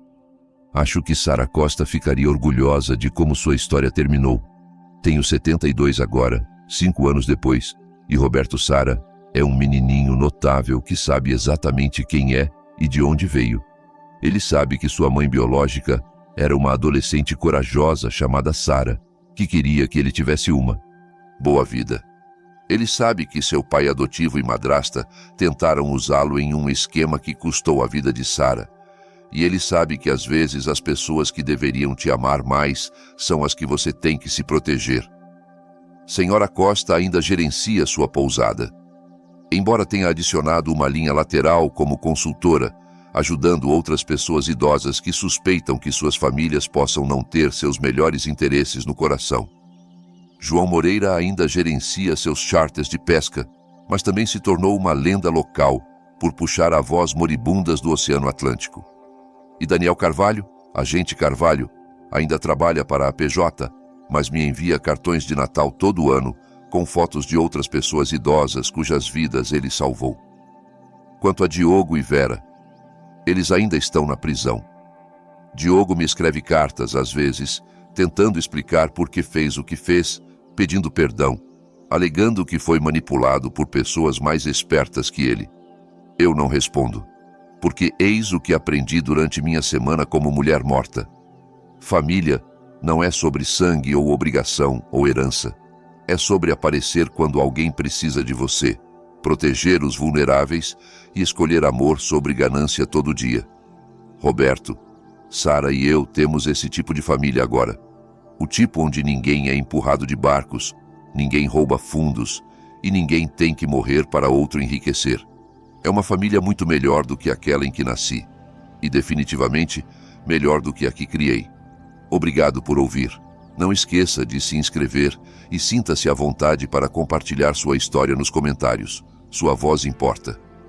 Acho que Sara Costa ficaria orgulhosa de como sua história terminou. Tenho 72 agora, 5 anos depois, e Roberto Sara é um menininho notável que sabe exatamente quem é e de onde veio. Ele sabe que sua mãe biológica era uma adolescente corajosa chamada Sara, que queria que ele tivesse uma. Boa vida. Ele sabe que seu pai adotivo e madrasta tentaram usá-lo em um esquema que custou a vida de Sara. E ele sabe que às vezes as pessoas que deveriam te amar mais são as que você tem que se proteger. Senhora Costa ainda gerencia sua pousada. Embora tenha adicionado uma linha lateral como consultora, ajudando outras pessoas idosas que suspeitam que suas famílias possam não ter seus melhores interesses no coração. João Moreira ainda gerencia seus charters de pesca, mas também se tornou uma lenda local por puxar avós moribundas do Oceano Atlântico. E Daniel Carvalho, agente Carvalho, ainda trabalha para a PJ, mas me envia cartões de Natal todo ano com fotos de outras pessoas idosas cujas vidas ele salvou. Quanto a Diogo e Vera, eles ainda estão na prisão. Diogo me escreve cartas, às vezes, tentando explicar por que fez o que fez, pedindo perdão, alegando que foi manipulado por pessoas mais espertas que ele. Eu não respondo, porque eis o que aprendi durante minha semana como mulher morta. Família não é sobre sangue ou obrigação ou herança. É sobre aparecer quando alguém precisa de você, proteger os vulneráveis e escolher amor sobre ganância todo dia. Roberto, Sara e eu temos esse tipo de família agora. O tipo onde ninguém é empurrado de barcos, ninguém rouba fundos e ninguém tem que morrer para outro enriquecer. É uma família muito melhor do que aquela em que nasci e definitivamente melhor do que a que criei. Obrigado por ouvir. Não esqueça de se inscrever e sinta-se à vontade para compartilhar sua história nos comentários. Sua voz importa.